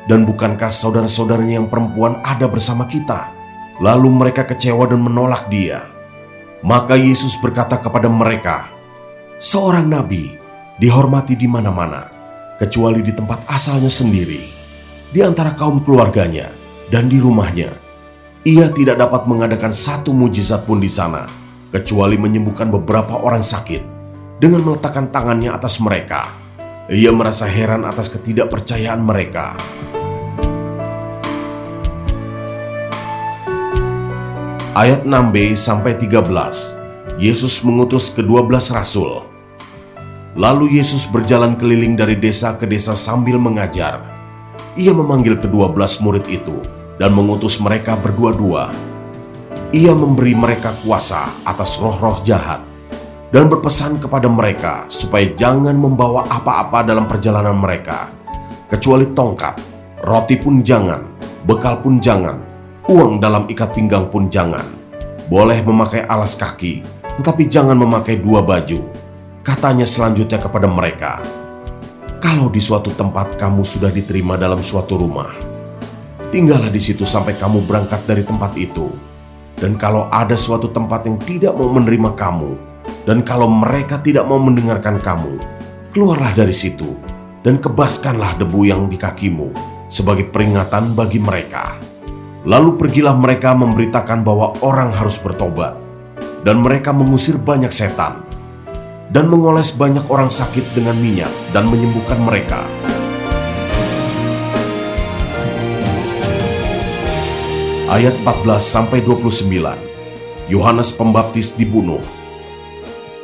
Dan bukankah saudara-saudaranya yang perempuan ada bersama kita?" Lalu mereka kecewa dan menolak dia. Maka Yesus berkata kepada mereka, "Seorang nabi dihormati di mana-mana, kecuali di tempat asalnya sendiri, di antara kaum keluarganya, dan di rumahnya. Ia tidak dapat mengadakan satu mujizat pun di sana, kecuali menyembuhkan beberapa orang sakit dengan meletakkan tangannya atas mereka." Ia merasa heran atas ketidakpercayaan mereka. Ayat 6b-13. Yesus mengutus ke-12 rasul. Lalu Yesus berjalan keliling dari desa ke desa sambil mengajar. Ia memanggil ke-12 murid itu dan mengutus mereka berdua-dua. Ia memberi mereka kuasa atas roh-roh jahat dan berpesan kepada mereka supaya jangan membawa apa-apa dalam perjalanan mereka, kecuali tongkat, roti pun jangan, bekal pun jangan, uang dalam ikat pinggang pun jangan. Boleh memakai alas kaki, tetapi jangan memakai 2 baju. Katanya selanjutnya kepada mereka, "Kalau di suatu tempat kamu sudah diterima dalam suatu rumah, tinggallah di situ sampai kamu berangkat dari tempat itu. Dan kalau ada suatu tempat yang tidak mau menerima kamu, dan kalau mereka tidak mau mendengarkan kamu, keluarlah dari situ dan kebaskanlah debu yang di kakimu sebagai peringatan bagi mereka." Lalu pergilah mereka memberitakan bahwa orang harus bertobat, dan mereka mengusir banyak setan dan mengoles banyak orang sakit dengan minyak dan menyembuhkan mereka. Ayat 14-29. Yohanes Pembaptis dibunuh.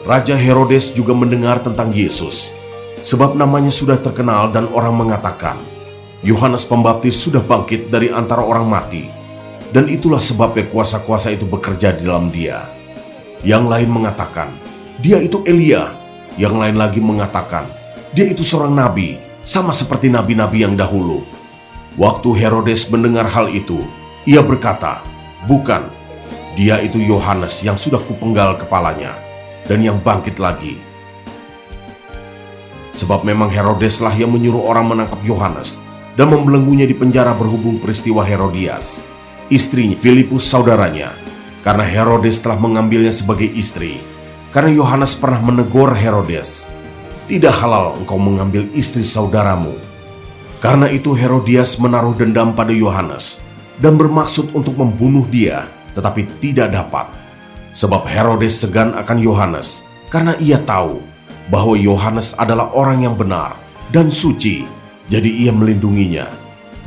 Raja Herodes juga mendengar tentang Yesus, sebab namanya sudah terkenal dan orang mengatakan, Yohanes Pembaptis sudah bangkit dari antara orang mati, dan itulah sebabnya kuasa-kuasa itu bekerja di dalam dia. Yang lain mengatakan, dia itu Elia. Yang lain lagi mengatakan, dia itu seorang nabi, sama seperti nabi-nabi yang dahulu. Waktu Herodes mendengar hal itu, ia berkata, "Bukan, dia itu Yohanes yang sudah kupenggal kepalanya, dan yang bangkit lagi." Sebab memang Herodeslah yang menyuruh orang menangkap Yohanes dan membelenggunya di penjara berhubung peristiwa Herodias, istrinya Filipus saudaranya, karena Herodes telah mengambilnya sebagai istri. Karena Yohanes pernah menegur Herodes, "Tidak halal engkau mengambil istri saudaramu." Karena itu Herodias menaruh dendam pada Yohanes dan bermaksud untuk membunuh dia, tetapi tidak dapat. Sebab Herodes segan akan Yohanes, karena ia tahu bahwa Yohanes adalah orang yang benar dan suci, jadi ia melindunginya.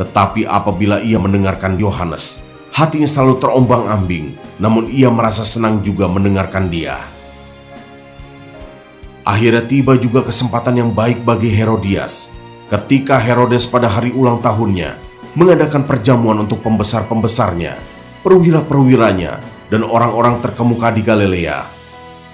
Tetapi apabila ia mendengarkan Yohanes, hatinya selalu terombang-ambing, namun ia merasa senang juga mendengarkan dia. Akhirnya tiba juga kesempatan yang baik bagi Herodias, ketika Herodes pada hari ulang tahunnya mengadakan perjamuan untuk pembesar-pembesarnya, perwira-perwiranya, dan orang-orang terkemuka di Galilea.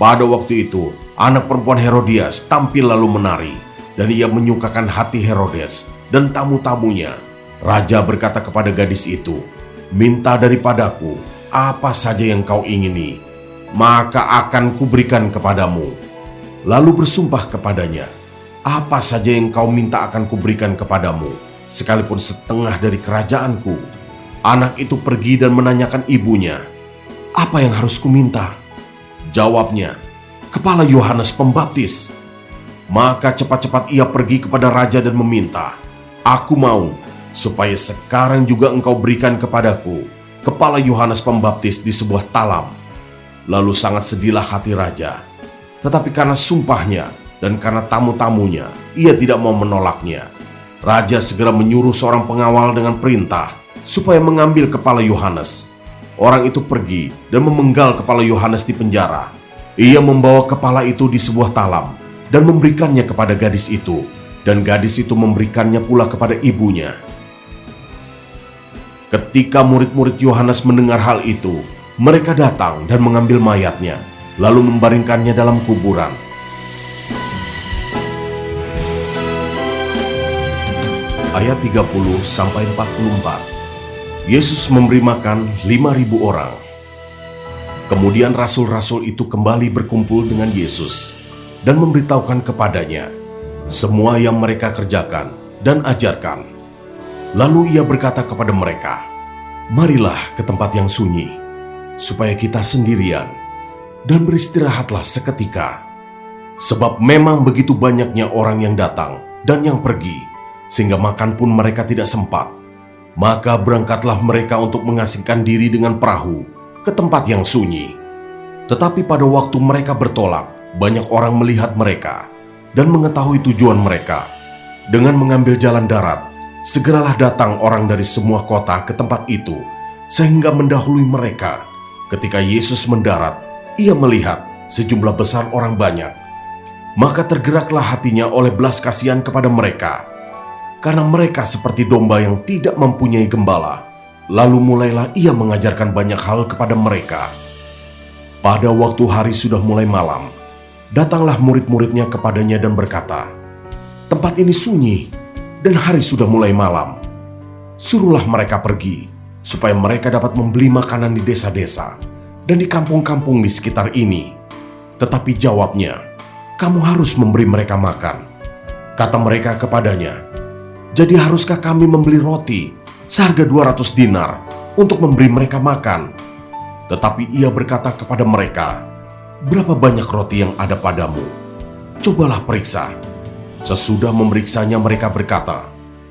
Pada waktu itu, anak perempuan Herodias tampil lalu menari, dan ia menyukakan hati Herodes dan tamu-tamunya. Raja berkata kepada gadis itu, "Minta daripadaku apa saja yang kau ingini, maka akan kuberikan kepadamu. Lalu bersumpah kepadanya, apa saja yang kau minta akan kuberikan kepadamu, sekalipun setengah dari kerajaanku. Anak itu pergi dan menanyakan ibunya, apa yang harus kuminta? Jawabnya, kepala Yohanes Pembaptis. Maka cepat-cepat ia pergi kepada raja dan meminta, aku mau supaya sekarang juga engkau berikan kepadaku kepala Yohanes Pembaptis di sebuah talam. Lalu sangat sedihlah hati raja. Tetapi karena sumpahnya dan karena tamu-tamunya, ia tidak mau menolaknya. Raja segera menyuruh seorang pengawal dengan perintah supaya mengambil kepala Yohanes. Orang itu pergi dan memenggal kepala Yohanes di penjara. Ia membawa kepala itu di sebuah talam dan memberikannya kepada gadis itu, dan gadis itu memberikannya pula kepada ibunya. Ketika murid-murid Yohanes mendengar hal itu, mereka datang dan mengambil mayatnya, lalu membaringkannya dalam kuburan. Ayat 30-44. Yesus memberi makan 5.000 orang. Kemudian rasul-rasul itu kembali berkumpul dengan Yesus dan memberitahukan kepadanya semua yang mereka kerjakan dan ajarkan. Lalu ia berkata kepada mereka, marilah ke tempat yang sunyi, supaya kita sendirian, dan beristirahatlah seketika. Sebab memang begitu banyaknya orang yang datang dan yang pergi, sehingga makan pun mereka tidak sempat. Maka berangkatlah mereka untuk mengasingkan diri dengan perahu ke tempat yang sunyi. Tetapi pada waktu mereka bertolak, banyak orang melihat mereka dan mengetahui tujuan mereka. Dengan mengambil jalan darat, segeralah datang orang dari semua kota ke tempat itu, sehingga mendahului mereka. Ketika Yesus mendarat, ia melihat sejumlah besar orang banyak. Maka tergeraklah hatinya oleh belas kasihan kepada mereka, karena mereka seperti domba yang tidak mempunyai gembala. Lalu mulailah ia mengajarkan banyak hal kepada mereka. Pada waktu hari sudah mulai malam, datanglah murid-muridnya kepadanya dan berkata, tempat ini sunyi dan hari sudah mulai malam. Suruhlah mereka pergi, supaya mereka dapat membeli makanan di desa-desa dan di kampung-kampung di sekitar ini. Tetapi jawabnya, kamu harus memberi mereka makan. Kata mereka kepadanya, jadi haruskah kami membeli roti seharga 200 dinar untuk memberi mereka makan? Tetapi ia berkata kepada mereka, berapa banyak roti yang ada padamu? Cobalah periksa. Sesudah memeriksanya mereka berkata,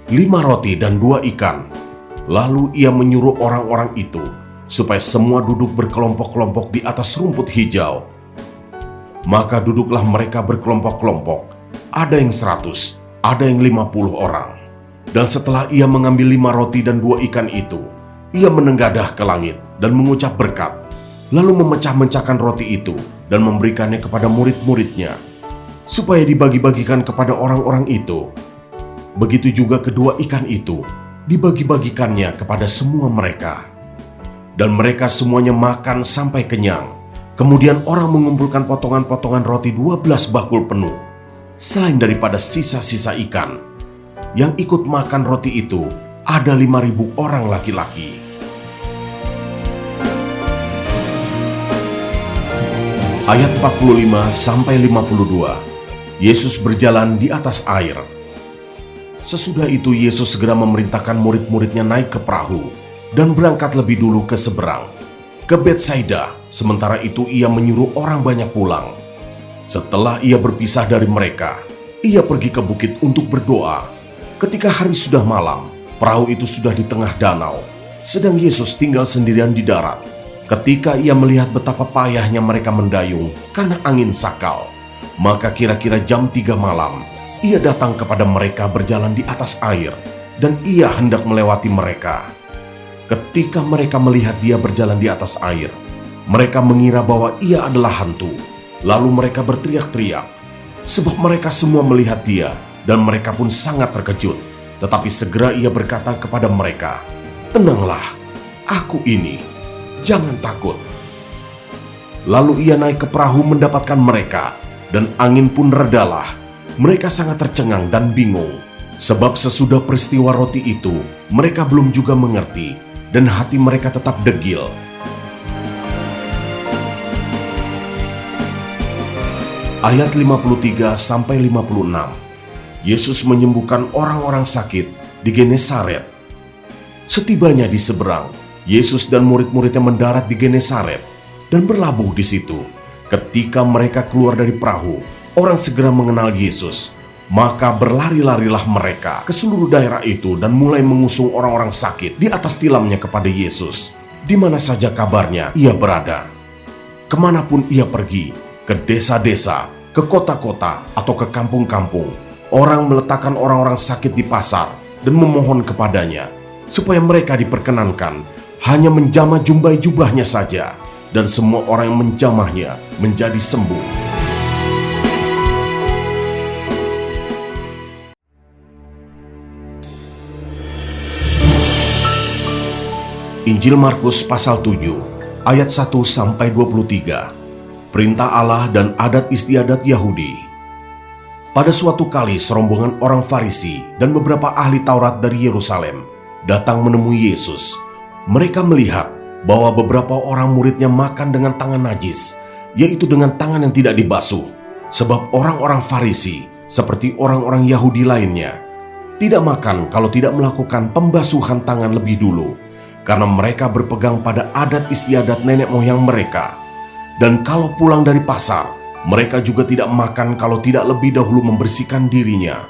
5 roti dan 2 ikan. Lalu ia menyuruh orang-orang itu supaya semua duduk berkelompok-kelompok di atas rumput hijau. Maka duduklah mereka berkelompok-kelompok, ada yang 100, ada yang 50 orang. Dan setelah ia mengambil 5 roti dan 2 ikan itu, ia menenggadah ke langit dan mengucap berkat, lalu memecah-mecahkan roti itu dan memberikannya kepada murid-muridnya, supaya dibagi-bagikan kepada orang-orang itu. Begitu juga kedua ikan itu dibagi-bagikannya kepada semua mereka. Dan mereka semuanya makan sampai kenyang. Kemudian orang mengumpulkan potongan-potongan roti 12 bakul penuh, selain daripada sisa-sisa ikan. Yang ikut makan roti itu ada 5.000 orang laki-laki. Ayat 45-52. Yesus berjalan di atas air. Sesudah itu Yesus segera memerintahkan murid-muridnya naik ke perahu dan berangkat lebih dulu ke seberang, ke Betsaida. Sementara itu ia menyuruh orang banyak pulang. Setelah ia berpisah dari mereka, ia pergi ke bukit untuk berdoa. Ketika hari sudah malam, perahu itu sudah di tengah danau, sedang Yesus tinggal sendirian di darat. Ketika ia melihat betapa payahnya mereka mendayung karena angin sakal, maka kira-kira jam 3 malam, ia datang kepada mereka berjalan di atas air, dan ia hendak melewati mereka. Ketika mereka melihat dia berjalan di atas air, mereka mengira bahwa ia adalah hantu. Lalu mereka berteriak-teriak, sebab mereka semua melihat dia, dan mereka pun sangat terkejut. Tetapi segera ia berkata kepada mereka, tenanglah, aku ini, jangan takut. Lalu ia naik ke perahu mendapatkan mereka, dan angin pun redalah. Mereka sangat tercengang dan bingung, sebab sesudah peristiwa roti itu, mereka belum juga mengerti, dan hati mereka tetap degil. Ayat 53-56. Yesus menyembuhkan orang-orang sakit di Genesaret. Setibanya di seberang, Yesus dan murid-muridnya mendarat di Genesaret dan berlabuh di situ. Ketika mereka keluar dari perahu, orang segera mengenal Yesus. Maka berlari-larilah mereka ke seluruh daerah itu dan mulai mengusung orang-orang sakit di atas tilamnya kepada Yesus, di mana saja kabarnya ia berada. Kemanapun ia pergi, ke desa-desa, ke kota-kota, atau ke kampung-kampung, orang meletakkan orang-orang sakit di pasar dan memohon kepadanya, supaya mereka diperkenankan hanya menjamah jumbai jubahnya saja, dan semua orang yang menjamahnya menjadi sembuh. Injil Markus pasal 7, ayat 1-23. Perintah Allah dan adat istiadat Yahudi. Pada suatu kali serombongan orang Farisi dan beberapa ahli Taurat dari Yerusalem datang menemui Yesus. Mereka melihat bahwa beberapa orang muridnya makan dengan tangan najis, yaitu dengan tangan yang tidak dibasuh. Sebab orang-orang Farisi, seperti orang-orang Yahudi lainnya, tidak makan kalau tidak melakukan pembasuhan tangan lebih dulu, karena mereka berpegang pada adat istiadat nenek moyang mereka. Dan kalau pulang dari pasar, mereka juga tidak makan kalau tidak lebih dahulu membersihkan dirinya.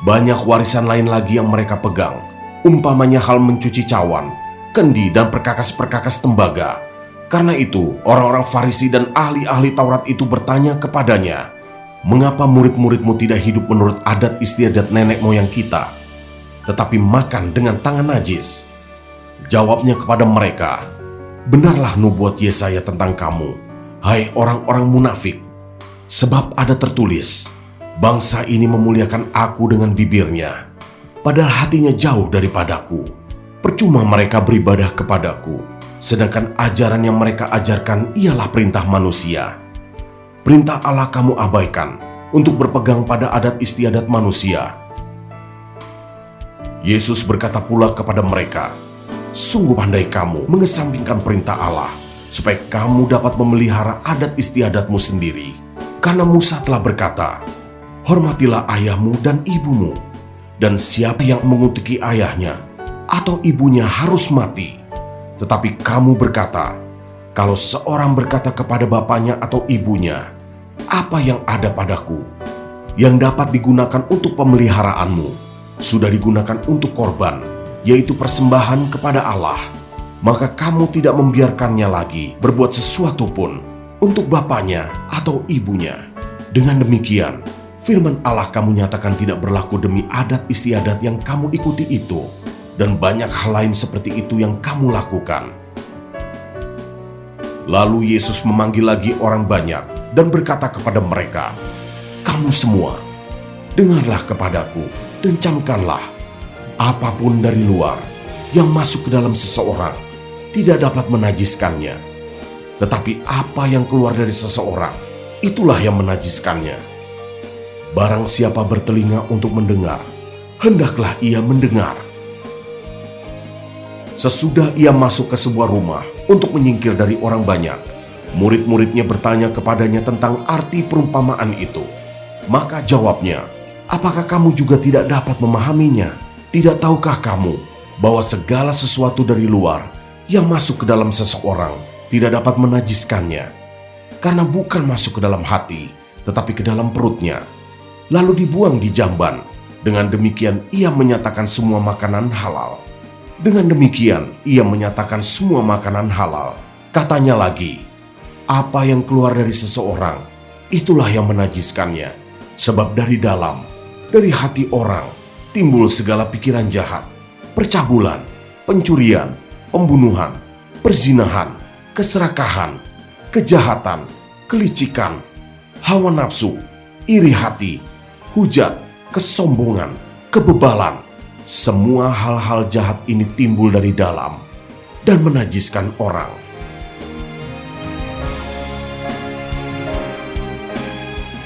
Banyak warisan lain lagi yang mereka pegang, umpamanya hal mencuci cawan, kendi, dan perkakas-perkakas tembaga. Karena itu, orang-orang Farisi dan ahli-ahli Taurat itu bertanya kepadanya, "Mengapa murid-muridmu tidak hidup menurut adat istiadat nenek moyang kita, tetapi makan dengan tangan najis?" Jawabnya kepada mereka, "Benarlah nubuat Yesaya tentang kamu, hai orang-orang munafik. Sebab ada tertulis, bangsa ini memuliakan aku dengan bibirnya, padahal hatinya jauh daripadaku. Percuma mereka beribadah kepadaku, sedangkan ajaran yang mereka ajarkan ialah perintah manusia. Perintah Allah kamu abaikan untuk berpegang pada adat istiadat manusia." Yesus berkata pula kepada mereka, "Sungguh pandai kamu mengesampingkan perintah Allah, supaya kamu dapat memelihara adat istiadatmu sendiri. Karena Musa telah berkata, 'Hormatilah ayahmu dan ibumu,' dan siapa yang mengutuki ayahnya atau ibunya harus mati. Tetapi kamu berkata, kalau seorang berkata kepada bapaknya atau ibunya, 'Apa yang ada padaku, yang dapat digunakan untuk pemeliharaanmu, sudah digunakan untuk korban, yaitu persembahan kepada Allah,' maka kamu tidak membiarkannya lagi berbuat sesuatu pun untuk bapaknya atau ibunya. Dengan demikian, firman Allah kamu nyatakan tidak berlaku demi adat istiadat yang kamu ikuti itu, dan banyak hal lain seperti itu yang kamu lakukan." Lalu Yesus memanggil lagi orang banyak dan berkata kepada mereka, "Kamu semua, dengarlah kepadaku dan camkanlah. Apapun dari luar yang masuk ke dalam seseorang tidak dapat menajiskannya. Tetapi apa yang keluar dari seseorang, itulah yang menajiskannya. Barang siapa bertelinga untuk mendengar, hendaklah ia mendengar." Sesudah ia masuk ke sebuah rumah untuk menyingkir dari orang banyak, murid-muridnya bertanya kepadanya tentang arti perumpamaan itu. Maka jawabnya, "Apakah kamu juga tidak dapat memahaminya? Tidak tahukah kamu bahwa segala sesuatu dari luar yang masuk ke dalam seseorang tidak dapat menajiskannya? Karena bukan masuk ke dalam hati, tetapi ke dalam perutnya, lalu dibuang di jamban. Dengan demikian ia menyatakan semua makanan halal." Dengan demikian ia menyatakan semua makanan halal. Katanya lagi, "Apa yang keluar dari seseorang, itulah yang menajiskannya. Sebab dari dalam, dari hati orang, timbul segala pikiran jahat, percabulan, pencurian, pembunuhan, perzinahan, keserakahan, kejahatan, kelicikan, hawa nafsu, iri hati, hujat, kesombongan, kebebalan. Semua hal-hal jahat ini timbul dari dalam dan menajiskan orang."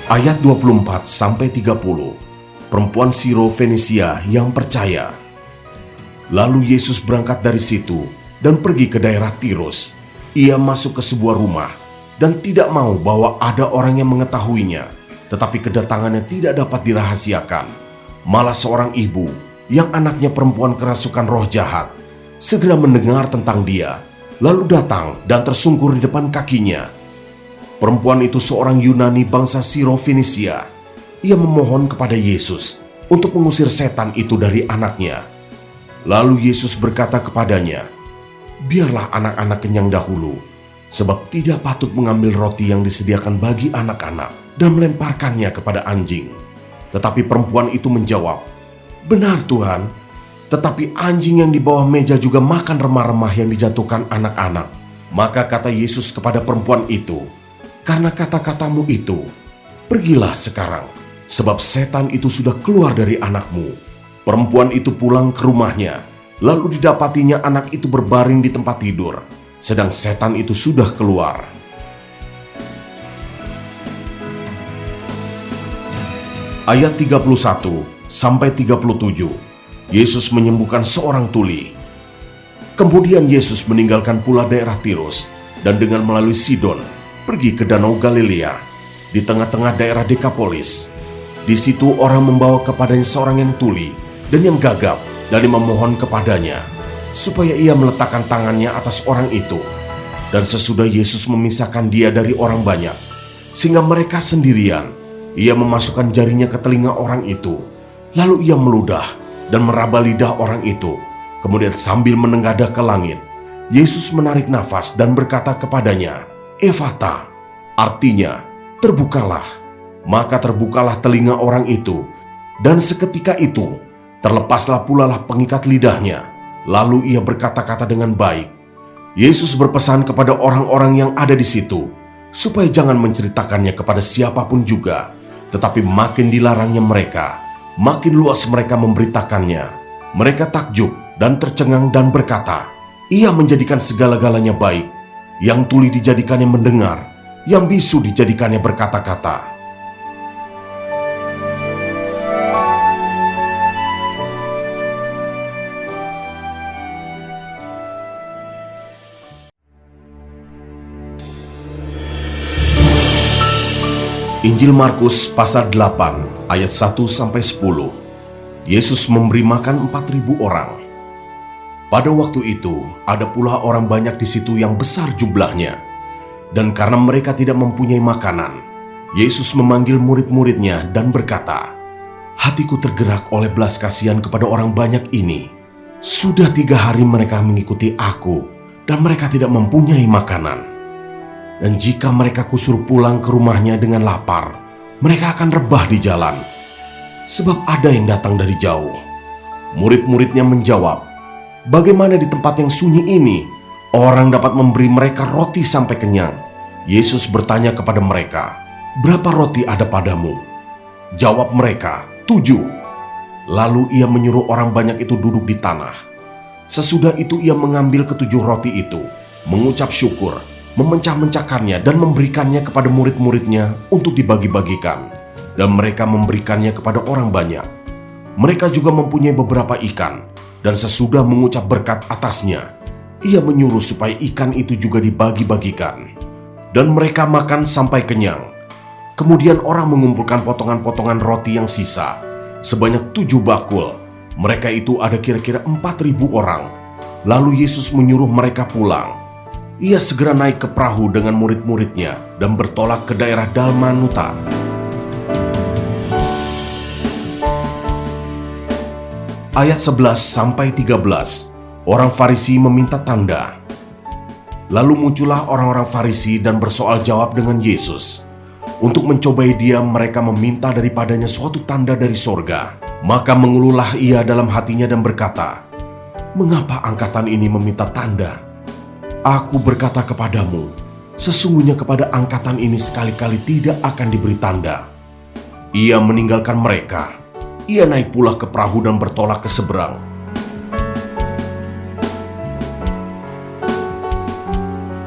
Ayat 24-30. Perempuan Siro Fenisia yang percaya. Lalu Yesus berangkat dari situ dan pergi ke daerah Tirus. Ia masuk ke sebuah rumah dan tidak mau bahwa ada orang yang mengetahuinya, tetapi kedatangannya tidak dapat dirahasiakan. Malah seorang ibu yang anaknya perempuan kerasukan roh jahat segera mendengar tentang dia, lalu datang dan tersungkur di depan kakinya. Perempuan itu seorang Yunani bangsa Siro-Fenisia. Ia memohon kepada Yesus untuk mengusir setan itu dari anaknya. Lalu Yesus berkata kepadanya, "Biarlah anak-anak kenyang dahulu, sebab tidak patut mengambil roti yang disediakan bagi anak-anak dan melemparkannya kepada anjing." Tetapi perempuan itu menjawab, "Benar Tuhan, tetapi anjing yang di bawah meja juga makan remah-remah yang dijatuhkan anak-anak." Maka kata Yesus kepada perempuan itu, "Karena kata-katamu itu, pergilah sekarang, sebab setan itu sudah keluar dari anakmu." Perempuan itu pulang ke rumahnya, lalu didapatinya anak itu berbaring di tempat tidur, sedang setan itu sudah keluar. Ayat 31 sampai 37, Yesus menyembuhkan seorang tuli. Kemudian Yesus meninggalkan pula daerah Tirus dan dengan melalui Sidon pergi ke Danau Galilea di tengah-tengah daerah Dekapolis. Di situ orang membawa kepadanya seorang yang tuli dan yang gagap dan memohon kepadanya supaya ia meletakkan tangannya atas orang itu. Dan sesudah Yesus memisahkan dia dari orang banyak, sehingga mereka sendirian, ia memasukkan jarinya ke telinga orang itu, lalu ia meludah dan meraba lidah orang itu. Kemudian sambil menengadah ke langit, Yesus menarik nafas dan berkata kepadanya, "Efata," artinya, "terbukalah." Maka terbukalah telinga orang itu, dan seketika itu terlepaslah pula pengikat lidahnya. Lalu ia berkata-kata dengan baik. Yesus berpesan kepada orang-orang yang ada di situ, supaya jangan menceritakannya kepada siapapun juga, tetapi makin dilarangnya mereka, makin luas mereka memberitakannya. Mereka takjub dan tercengang dan berkata, "Ia menjadikan segala-galanya baik. Yang tuli dijadikannya mendengar, yang bisu dijadikannya berkata-kata." Injil Markus pasal 8 ayat 1 sampai 10. Yesus memberi makan 4.000 orang. Pada waktu itu ada pula orang banyak di situ yang besar jumlahnya. Dan karena mereka tidak mempunyai makanan, Yesus memanggil murid-muridnya dan berkata, "Hatiku tergerak oleh belas kasihan kepada orang banyak ini. Sudah 3 hari mereka mengikuti aku dan mereka tidak mempunyai makanan. Dan jika mereka kusuruh pulang ke rumahnya dengan lapar, mereka akan rebah di jalan, sebab ada yang datang dari jauh." Murid-muridnya menjawab, "Bagaimana di tempat yang sunyi ini orang dapat memberi mereka roti sampai kenyang?" Yesus bertanya kepada mereka, "Berapa roti ada padamu?" Jawab mereka, 7. Lalu ia menyuruh orang banyak itu duduk di tanah. Sesudah itu ia mengambil ke-7 roti itu, mengucap syukur, memecah-mecahkannya dan memberikannya kepada murid-muridnya untuk dibagi-bagikan. Dan mereka memberikannya kepada orang banyak. Mereka juga mempunyai beberapa ikan, dan sesudah mengucap berkat atasnya, ia menyuruh supaya ikan itu juga dibagi-bagikan. Dan mereka makan sampai kenyang. Kemudian orang mengumpulkan potongan-potongan roti yang sisa, sebanyak 7 bakul. Mereka itu ada kira-kira 4.000 orang. Lalu Yesus menyuruh mereka pulang. Ia segera naik ke perahu dengan murid-muridnya dan bertolak ke daerah Dalmanuta. Ayat 11 sampai 13. Orang Farisi meminta tanda. Lalu muncullah orang-orang Farisi dan bersoal jawab dengan Yesus. Untuk mencobai dia, mereka meminta daripadanya suatu tanda dari sorga. Maka mengeluhlah ia dalam hatinya dan berkata, "Mengapa angkatan ini meminta tanda? Aku berkata kepadamu, sesungguhnya kepada angkatan ini sekali-kali tidak akan diberi tanda." Ia meninggalkan mereka. Ia naik pula ke perahu dan bertolak ke seberang.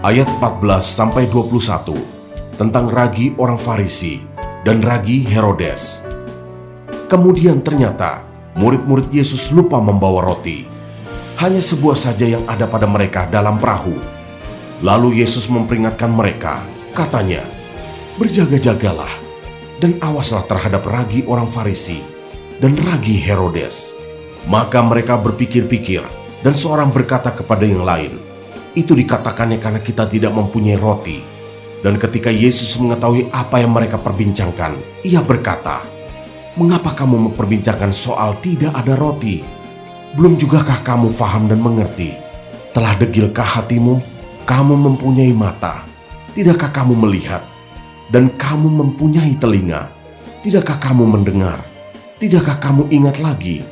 Ayat 14 sampai 21 tentang ragi orang Farisi dan ragi Herodes. Kemudian ternyata murid-murid Yesus lupa membawa roti. Hanya sebuah saja yang ada pada mereka dalam perahu. Lalu Yesus memperingatkan mereka, katanya, "Berjaga-jagalah dan awaslah terhadap ragi orang Farisi dan ragi Herodes." Maka mereka berpikir-pikir, dan seorang berkata kepada yang lain, "Itu dikatakannya karena kita tidak mempunyai roti." Dan ketika Yesus mengetahui apa yang mereka perbincangkan, ia berkata, "Mengapa kamu memperbincangkan soal tidak ada roti? Belum jugakah kamu faham dan mengerti? Telah degilkah hatimu? Kamu mempunyai mata, tidakkah kamu melihat? Dan kamu mempunyai telinga, tidakkah kamu mendengar? Tidakkah kamu ingat lagi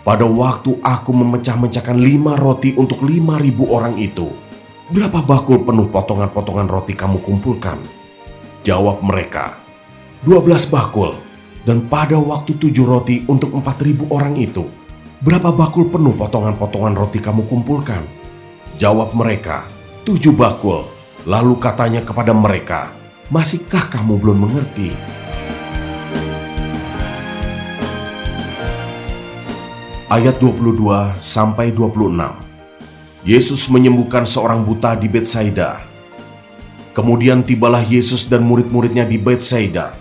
pada waktu aku memecah-mecahkan 5 roti untuk 5.000 orang itu? Berapa bakul penuh potongan-potongan roti kamu kumpulkan?" Jawab mereka, 12 bakul. "Dan pada waktu 7 roti untuk 4.000 orang itu, berapa bakul penuh potongan-potongan roti kamu kumpulkan?" Jawab mereka, 7 bakul. Lalu katanya kepada mereka, "Masihkah kamu belum mengerti?" Ayat 22-26. Yesus menyembuhkan seorang buta di Betsaida. Kemudian tibalah Yesus dan murid-muridnya di Betsaida.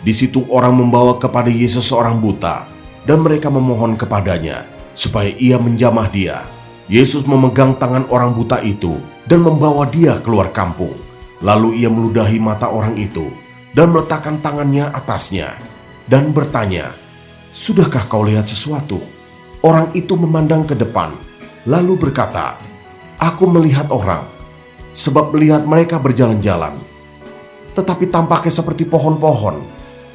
Di situ orang membawa kepada Yesus seorang buta, dan mereka memohon kepadanya supaya ia menjamah dia. Yesus memegang tangan orang buta itu dan membawa dia keluar kampung. Lalu ia meludahi mata orang itu dan meletakkan tangannya atasnya dan bertanya, "Sudahkah kau lihat sesuatu?" Orang itu memandang ke depan, lalu berkata, "Aku melihat orang, sebab melihat mereka berjalan-jalan, tetapi tampaknya seperti pohon-pohon."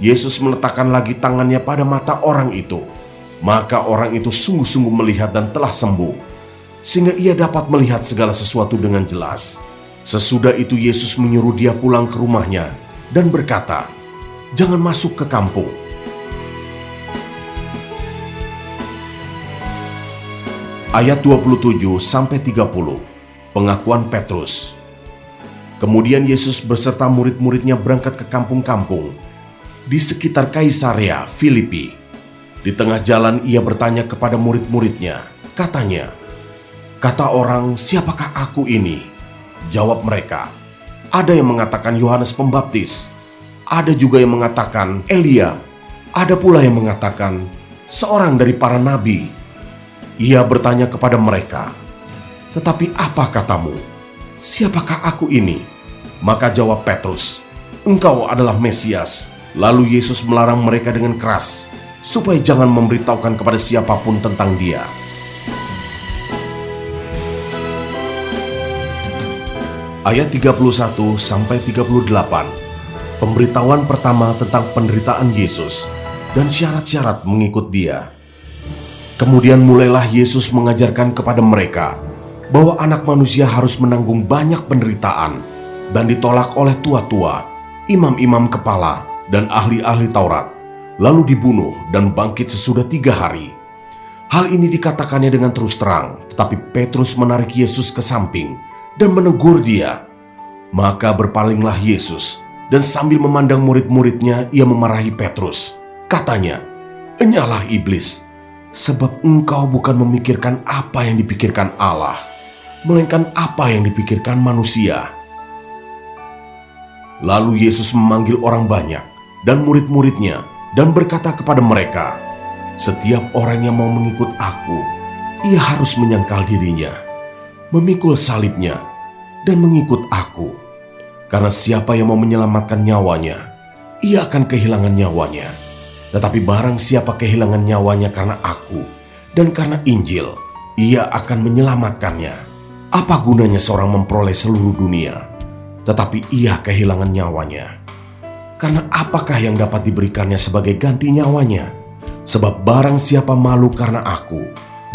Yesus meletakkan lagi tangannya pada mata orang itu. Maka orang itu sungguh-sungguh melihat dan telah sembuh, sehingga ia dapat melihat segala sesuatu dengan jelas. Sesudah itu Yesus menyuruh dia pulang ke rumahnya dan berkata, "Jangan masuk ke kampung." Ayat 27-30. Pengakuan Petrus. Kemudian Yesus beserta murid-muridnya berangkat ke kampung-kampung di sekitar Kaisarea Filipi. Di tengah jalan ia bertanya kepada murid-muridnya, katanya, "Kata orang, siapakah aku ini?" Jawab mereka, "Ada yang mengatakan Yohanes Pembaptis, ada juga yang mengatakan Elia, ada pula yang mengatakan seorang dari para nabi." Ia bertanya kepada mereka, "Tetapi apa katamu? Siapakah aku ini?" Maka jawab Petrus, "Engkau adalah Mesias." Lalu Yesus melarang mereka dengan keras, supaya jangan memberitahukan kepada siapapun tentang dia. Ayat 31-38. Pemberitahuan pertama tentang penderitaan Yesus dan syarat-syarat mengikut dia. Kemudian mulailah Yesus mengajarkan kepada mereka bahwa Anak Manusia harus menanggung banyak penderitaan dan ditolak oleh tua-tua, imam-imam kepala, dan ahli-ahli Taurat, lalu dibunuh dan bangkit sesudah 3 hari. Hal ini dikatakannya dengan terus terang, tetapi Petrus menarik Yesus ke samping dan menegur dia. Maka berpalinglah Yesus, dan sambil memandang murid-muridnya, ia memarahi Petrus. Katanya, "Enyalah iblis, sebab engkau bukan memikirkan apa yang dipikirkan Allah, melainkan apa yang dipikirkan manusia." Lalu Yesus memanggil orang banyak dan murid-muridnya dan berkata kepada mereka, "Setiap orang yang mau mengikut aku, ia harus menyangkal dirinya, memikul salibnya, dan mengikut aku. Karena siapa yang mau menyelamatkan nyawanya, ia akan kehilangan nyawanya. Tetapi barang siapa kehilangan nyawanya karena aku dan karena Injil, ia akan menyelamatkannya. Apa gunanya seorang memperoleh seluruh dunia, tetapi ia kehilangan nyawanya? Karena apakah yang dapat diberikannya sebagai ganti nyawanya? Sebab barang siapa malu karena aku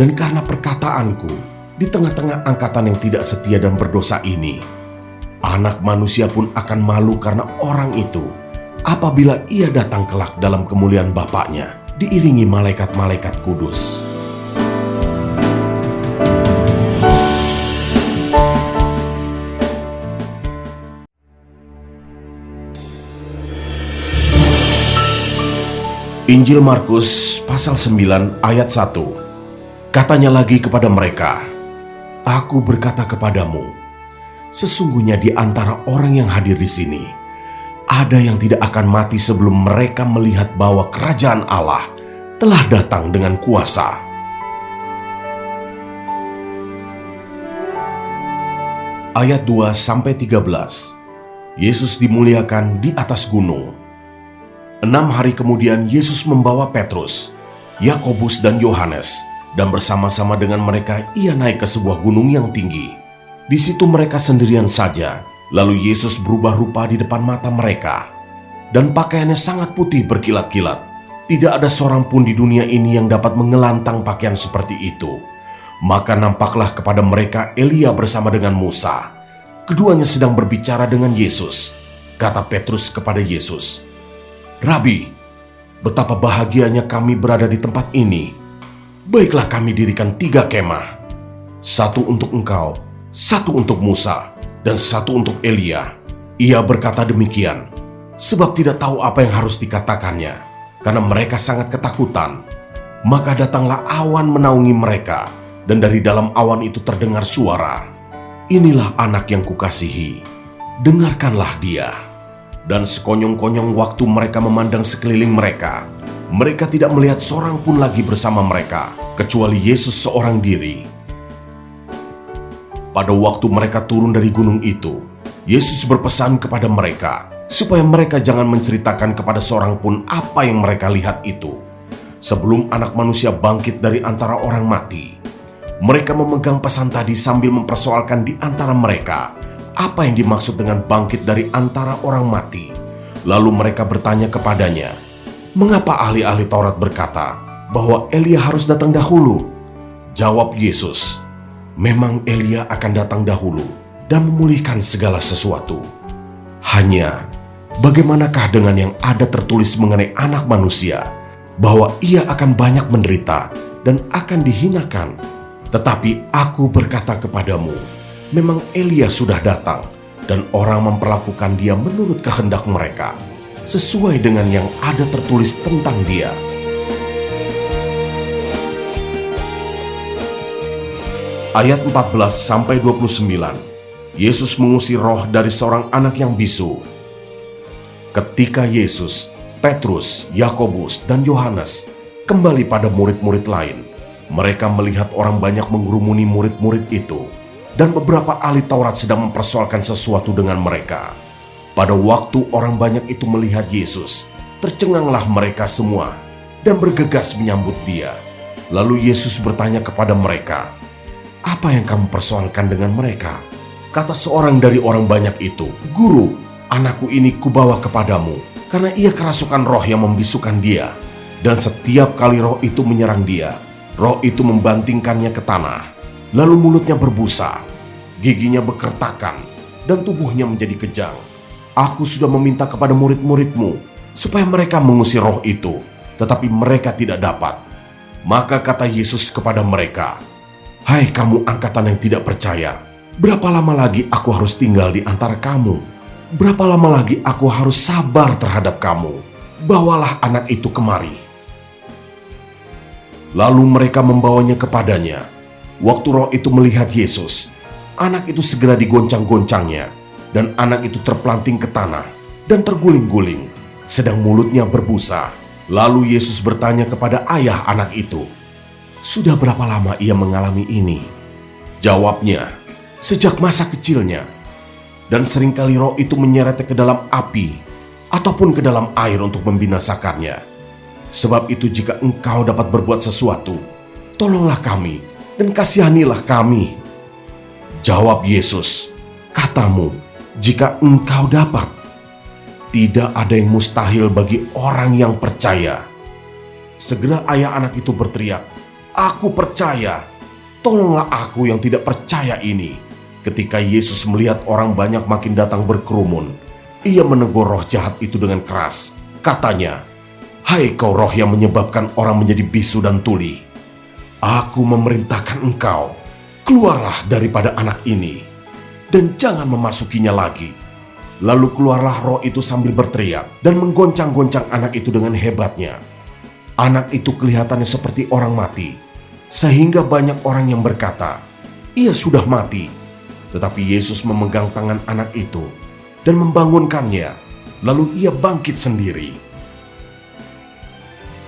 dan karena perkataanku di tengah-tengah angkatan yang tidak setia dan berdosa ini, Anak Manusia pun akan malu karena orang itu, apabila ia datang kelak dalam kemuliaan Bapaknya, diiringi malaikat-malaikat kudus." Injil Markus pasal 9 ayat 1. Katanya lagi kepada mereka, "Aku berkata kepadamu, sesungguhnya di antara orang yang hadir di sini, ada yang tidak akan mati sebelum mereka melihat bahwa kerajaan Allah telah datang dengan kuasa. Ayat 2-13. Yesus dimuliakan di atas gunung. 6 hari kemudian Yesus membawa Petrus, Yakobus dan Yohanes, dan bersama-sama dengan mereka ia naik ke sebuah gunung yang tinggi. Di situ mereka sendirian saja. Lalu Yesus berubah rupa di depan mata mereka, dan pakaiannya sangat putih berkilat-kilat. Tidak ada seorang pun di dunia ini yang dapat mengelantang pakaian seperti itu. Maka nampaklah kepada mereka Elia bersama dengan Musa. Keduanya sedang berbicara dengan Yesus. Kata Petrus kepada Yesus, "Rabi, betapa bahagianya kami berada di tempat ini. Baiklah kami dirikan 3 kemah. 1 untuk engkau, 1 untuk Musa, dan 1 untuk Elia." Ia berkata demikian, sebab tidak tahu apa yang harus dikatakannya, karena mereka sangat ketakutan. Maka datanglah awan menaungi mereka, dan dari dalam awan itu terdengar suara, "Inilah anak yang kukasihi, dengarkanlah dia." Dan sekonyong-konyong waktu mereka memandang sekeliling mereka, mereka tidak melihat seorang pun lagi bersama mereka, kecuali Yesus seorang diri. Pada waktu mereka turun dari gunung itu, Yesus berpesan kepada mereka supaya mereka jangan menceritakan kepada seorang pun apa yang mereka lihat itu, sebelum Anak Manusia bangkit dari antara orang mati. Mereka memegang pesan tadi sambil mempersoalkan di antara mereka apa yang dimaksud dengan bangkit dari antara orang mati. Lalu mereka bertanya kepadanya, "Mengapa ahli-ahli Taurat berkata bahwa Elia harus datang dahulu?" Jawab Yesus, "Memang Elia akan datang dahulu dan memulihkan segala sesuatu. Hanya, bagaimanakah dengan yang ada tertulis mengenai Anak Manusia, bahwa ia akan banyak menderita dan akan dihinakan? Tetapi aku berkata kepadamu, memang Elia sudah datang, dan orang memperlakukan dia menurut kehendak mereka, sesuai dengan yang ada tertulis tentang dia." Ayat 14-29. Yesus mengusir roh dari seorang anak yang bisu. Ketika Yesus, Petrus, Yakobus, dan Yohanes kembali pada murid-murid lain, mereka melihat orang banyak mengerumuni murid-murid itu, dan beberapa ahli Taurat sedang mempersoalkan sesuatu dengan mereka. Pada waktu orang banyak itu melihat Yesus, tercenganglah mereka semua dan bergegas menyambut dia. Lalu Yesus bertanya kepada mereka, "Apa yang kamu persoalkan dengan mereka?" Kata seorang dari orang banyak itu, "Guru, anakku ini kubawa kepadamu, karena ia kerasukan roh yang membisukan dia. Dan setiap kali roh itu menyerang dia, roh itu membantingkannya ke tanah. Lalu mulutnya berbusa, giginya berkertakan, dan tubuhnya menjadi kejang. Aku sudah meminta kepada murid-muridmu, supaya mereka mengusir roh itu, tetapi mereka tidak dapat." Maka kata Yesus kepada mereka, "Hai kamu angkatan yang tidak percaya, berapa lama lagi aku harus tinggal di antara kamu? Berapa lama lagi aku harus sabar terhadap kamu? Bawalah anak itu kemari." Lalu mereka membawanya kepadanya. Waktu roh itu melihat Yesus, anak itu segera digoncang-goncangnya, dan anak itu terpelanting ke tanah dan terguling-guling, sedang mulutnya berbusa. Lalu Yesus bertanya kepada ayah anak itu, "Sudah berapa lama ia mengalami ini?" Jawabnya, "Sejak masa kecilnya. Dan seringkali roh itu menyeretnya ke dalam api, ataupun ke dalam air untuk membinasakannya. Sebab itu jika engkau dapat berbuat sesuatu, tolonglah kami, dan kasihanilah kami." Jawab Yesus, "Katamu, jika engkau dapat. Tidak ada yang mustahil bagi orang yang percaya." Segera ayah anak itu berteriak, "Aku percaya, tolonglah aku yang tidak percaya ini." Ketika Yesus melihat orang banyak makin datang berkerumun, ia menegur roh jahat itu dengan keras. Katanya, "Hai kau roh yang menyebabkan orang menjadi bisu dan tuli, aku memerintahkan engkau, keluarlah daripada anak ini, dan jangan memasukinya lagi." Lalu keluarlah roh itu sambil berteriak dan menggoncang-goncang anak itu dengan hebatnya. Anak itu kelihatannya seperti orang mati, sehingga banyak orang yang berkata, "Ia sudah mati." Tetapi Yesus memegang tangan anak itu dan membangunkannya. lalu ia bangkit sendiri.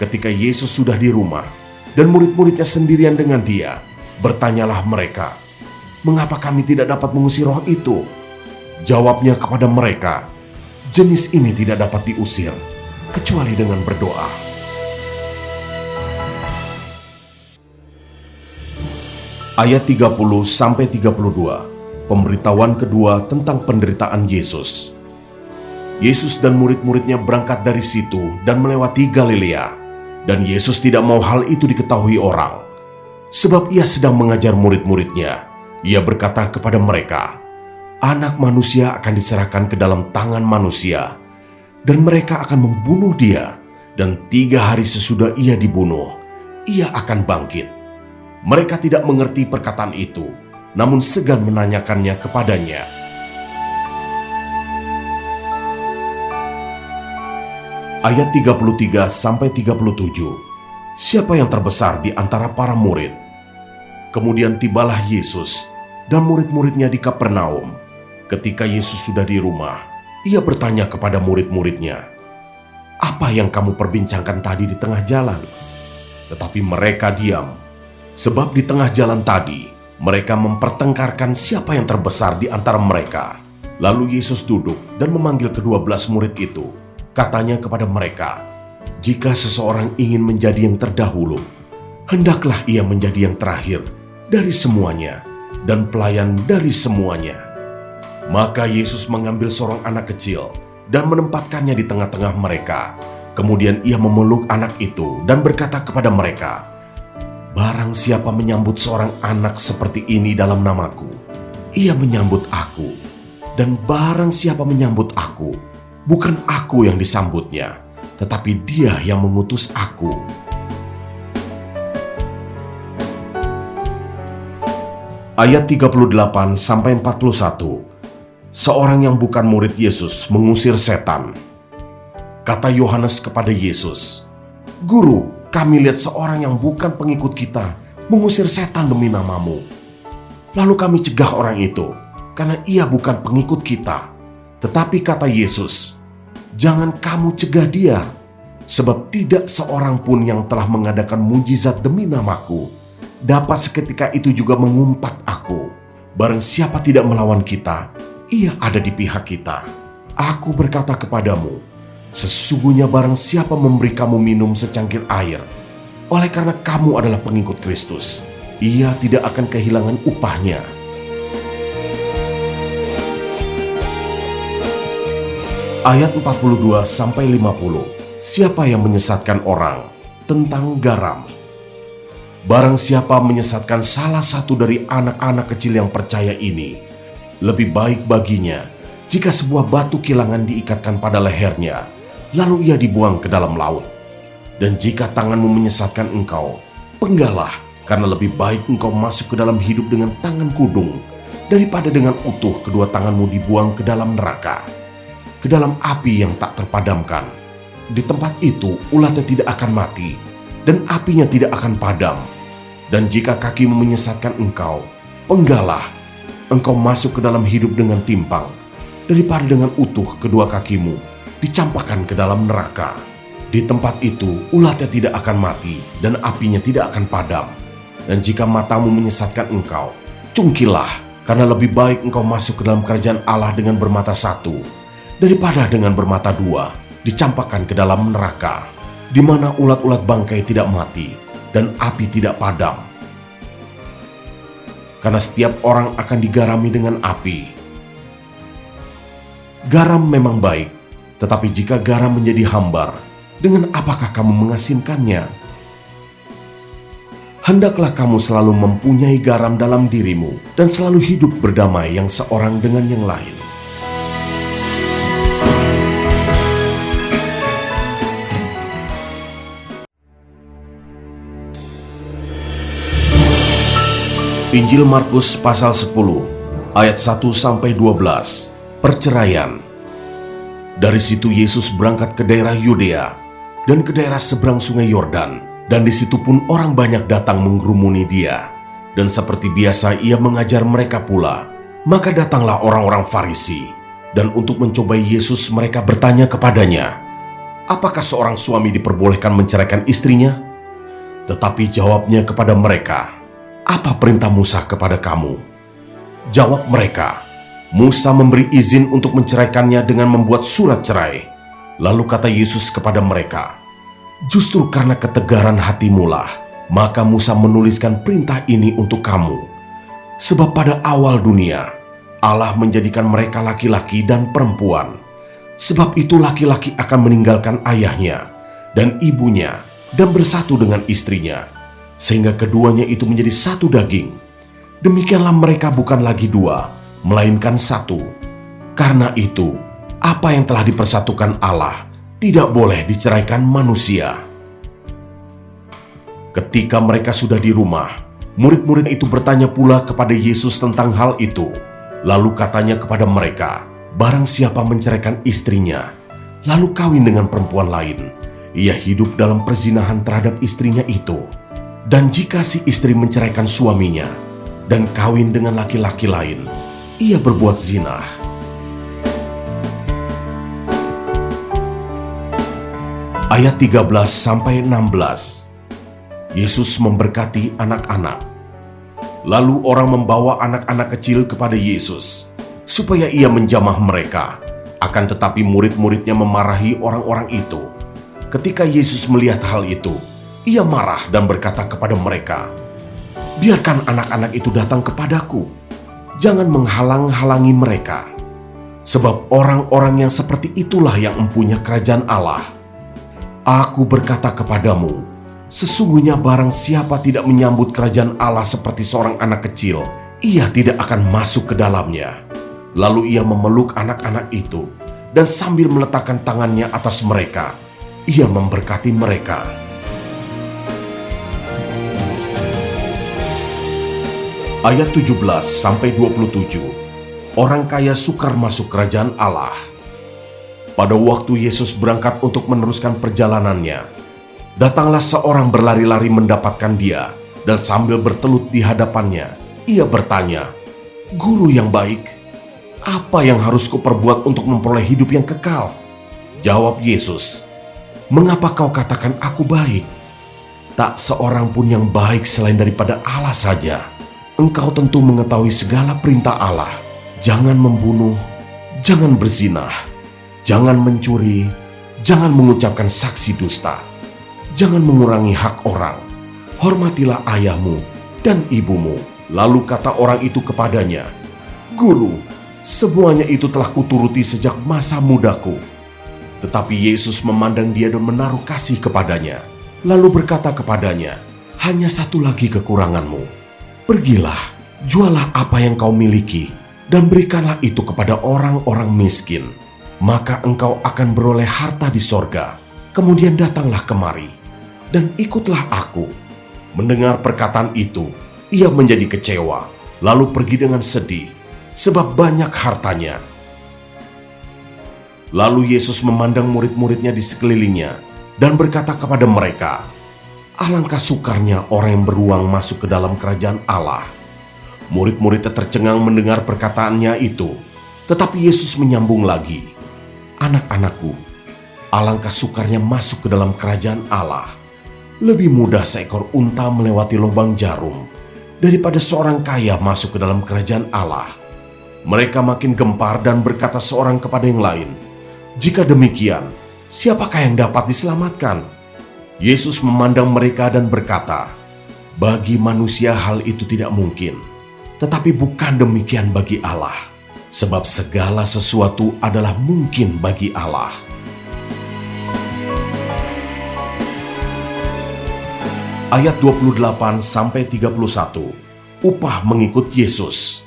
Ketika Yesus sudah di rumah dan murid-muridnya sendirian dengan dia, bertanyalah mereka, "Mengapa kami tidak dapat mengusir roh itu?" Jawabnya kepada mereka, "Jenis ini tidak dapat diusir, kecuali dengan berdoa." Ayat 30-32, pemberitahuan kedua tentang penderitaan Yesus. Yesus dan murid-muridnya berangkat dari situ dan melewati Galilea. Dan Yesus tidak mau hal itu diketahui orang, sebab ia sedang mengajar murid-muridnya. Ia berkata kepada mereka, "Anak manusia akan diserahkan ke dalam tangan manusia, dan mereka akan membunuh dia, dan 3 hari sesudah ia dibunuh, ia akan bangkit." Mereka tidak mengerti perkataan itu, namun segan menanyakannya kepadanya. Ayat 33-37, siapa yang terbesar di antara para murid? Kemudian tibalah Yesus dan murid-muridnya di Kapernaum. Ketika Yesus sudah di rumah, ia bertanya kepada murid-muridnya, "Apa yang kamu perbincangkan tadi di tengah jalan?" Tetapi mereka diam, sebab di tengah jalan tadi mereka mempertengkarkan siapa yang terbesar di antara mereka. Lalu Yesus duduk dan memanggil ke-12 murid itu. Katanya kepada mereka, "Jika seseorang ingin menjadi yang terdahulu, hendaklah ia menjadi yang terakhir dari semuanya dan pelayan dari semuanya." Maka Yesus mengambil seorang anak kecil dan menempatkannya di tengah-tengah mereka. Kemudian ia memeluk anak itu dan berkata kepada mereka, "Barang siapa menyambut seorang anak seperti ini dalam namaku, ia menyambut aku. Dan barang siapa menyambut aku, bukan aku yang disambutnya, tetapi dia yang mengutus aku." Ayat 38-41, seorang yang bukan murid Yesus mengusir setan. Kata Yohanes kepada Yesus, "Guru, kami lihat seorang yang bukan pengikut kita mengusir setan demi namamu. Lalu kami cegah orang itu, karena ia bukan pengikut kita." Tetapi kata Yesus, "Jangan kamu cegah dia, sebab tidak seorang pun yang telah mengadakan mujizat demi namaku dapat seketika itu juga mengumpat aku. Barang siapa tidak melawan kita, ia ada di pihak kita. Aku berkata kepadamu, sesungguhnya barang siapa memberi kamu minum secangkir air, oleh karena kamu adalah pengikut Kristus, ia tidak akan kehilangan upahnya." Ayat 42-50, siapa yang menyesatkan orang? Tentang garam. Barang siapa menyesatkan salah satu dari anak-anak kecil yang percaya ini, lebih baik baginya jika sebuah batu kilangan diikatkan pada lehernya, lalu ia dibuang ke dalam laut. Dan jika tanganmu menyesatkan engkau, penggalah, karena lebih baik engkau masuk ke dalam hidup dengan tangan kudung, daripada dengan utuh kedua tanganmu dibuang ke dalam neraka, ke dalam api yang tak terpadamkan. Di tempat itu ulatnya tidak akan mati, dan apinya tidak akan padam. Dan jika kakimu menyesatkan engkau, penggalah, engkau masuk ke dalam hidup dengan timpang, daripada dengan utuh kedua kakimu dicampakkan ke dalam neraka. Di tempat itu ulatnya tidak akan mati, dan apinya tidak akan padam. Dan jika matamu menyesatkan engkau, cungkilah, karena lebih baik engkau masuk ke dalam kerajaan Allah dengan bermata satu, daripada dengan bermata dua dicampakkan ke dalam neraka, di mana ulat-ulat bangkai tidak mati dan api tidak padam. Karena setiap orang akan digarami dengan api. Garam memang baik, tetapi jika garam menjadi hambar, dengan apakah kamu mengasinkannya? Hendaklah kamu selalu mempunyai garam dalam dirimu dan selalu hidup berdamai yang seorang dengan yang lain. Injil Markus pasal 10 ayat 1-12, perceraian. Dari situ Yesus berangkat ke daerah Yudea dan ke daerah seberang sungai Yordan, dan di situ pun orang banyak datang mengerumuni dia. Dan seperti biasa ia mengajar mereka pula. Maka datanglah orang-orang Farisi, Dan untuk mencobai Yesus, mereka bertanya kepadanya, "Apakah seorang suami diperbolehkan menceraikan istrinya?" Tetapi jawabnya kepada mereka, "Apa perintah Musa kepada kamu?" Jawab mereka, "Musa memberi izin untuk menceraikannya dengan membuat surat cerai." Lalu kata Yesus kepada mereka, "Justru karena ketegaran hatimulah, maka Musa menuliskan perintah ini untuk kamu. Sebab pada awal dunia, Allah menjadikan mereka laki-laki dan perempuan. Sebab itu laki-laki akan meninggalkan ayahnya dan ibunya dan bersatu dengan istrinya, sehingga keduanya itu menjadi satu daging. Demikianlah mereka bukan lagi dua, melainkan satu. Karena itu, apa yang telah dipersatukan Allah tidak boleh diceraikan manusia." Ketika mereka sudah di rumah, murid-murid itu bertanya pula kepada Yesus tentang hal itu. Lalu katanya kepada mereka, "Barang siapa menceraikan istrinya, lalu kawin dengan perempuan lain, ia hidup dalam perzinahan terhadap istrinya itu. Dan jika si istri menceraikan suaminya dan kawin dengan laki-laki lain, ia berbuat zina." Ayat 13-16. Yesus memberkati anak-anak. Lalu orang membawa anak-anak kecil kepada Yesus, supaya ia menjamah mereka. Akan tetapi murid-muridnya memarahi orang-orang itu. Ketika Yesus melihat hal itu, ia marah dan berkata kepada mereka, "Biarkan anak-anak itu datang kepadaku. Jangan menghalang-halangi mereka. Sebab orang-orang yang seperti itulah yang mempunyai kerajaan Allah. Aku berkata kepadamu, sesungguhnya barang siapa tidak menyambut kerajaan Allah seperti seorang anak kecil, ia tidak akan masuk ke dalamnya." Lalu ia memeluk anak-anak itu, dan sambil meletakkan tangannya atas mereka, ia memberkati mereka. Ayat 17-27. Orang kaya sukar masuk kerajaan Allah. Pada waktu Yesus berangkat untuk meneruskan perjalanannya, datanglah seorang berlari-lari mendapatkan dia, dan sambil bertelut di hadapannya, ia bertanya, "Guru yang baik, apa yang harus kuperbuat untuk memperoleh hidup yang kekal?" Jawab Yesus, "Mengapa kau katakan aku baik? Tak seorang pun yang baik selain daripada Allah saja. Engkau tentu mengetahui segala perintah Allah. Jangan membunuh, jangan berzinah, jangan mencuri, jangan mengucapkan saksi dusta, jangan mengurangi hak orang, hormatilah ayahmu dan ibumu." Lalu kata orang itu kepadanya, "Guru, semuanya itu telah kuturuti sejak masa mudaku." Tetapi Yesus memandang dia dan menaruh kasih kepadanya, lalu berkata kepadanya, "Hanya satu lagi kekuranganmu. Pergilah, jualah apa yang kau miliki, dan berikanlah itu kepada orang-orang miskin. Maka engkau akan beroleh harta di sorga. Kemudian datanglah kemari, dan ikutlah aku." Mendengar perkataan itu, ia menjadi kecewa, lalu pergi dengan sedih, sebab banyak hartanya. Lalu Yesus memandang murid-muridnya di sekelilingnya dan berkata kepada mereka, "Alangkah sukarnya orang yang beruang masuk ke dalam kerajaan Allah." Murid-muridnya tercengang mendengar perkataannya itu, tetapi Yesus menyambung lagi, "Anak-anakku, alangkah sukarnya masuk ke dalam kerajaan Allah. Lebih mudah seekor unta melewati lubang jarum daripada seorang kaya masuk ke dalam kerajaan Allah." Mereka makin gempar dan berkata seorang kepada yang lain, "Jika demikian, siapakah yang dapat diselamatkan?" Yesus memandang mereka dan berkata, "Bagi manusia hal itu tidak mungkin, tetapi bukan demikian bagi Allah, sebab segala sesuatu adalah mungkin bagi Allah." Ayat 28-31. Upah mengikut Yesus.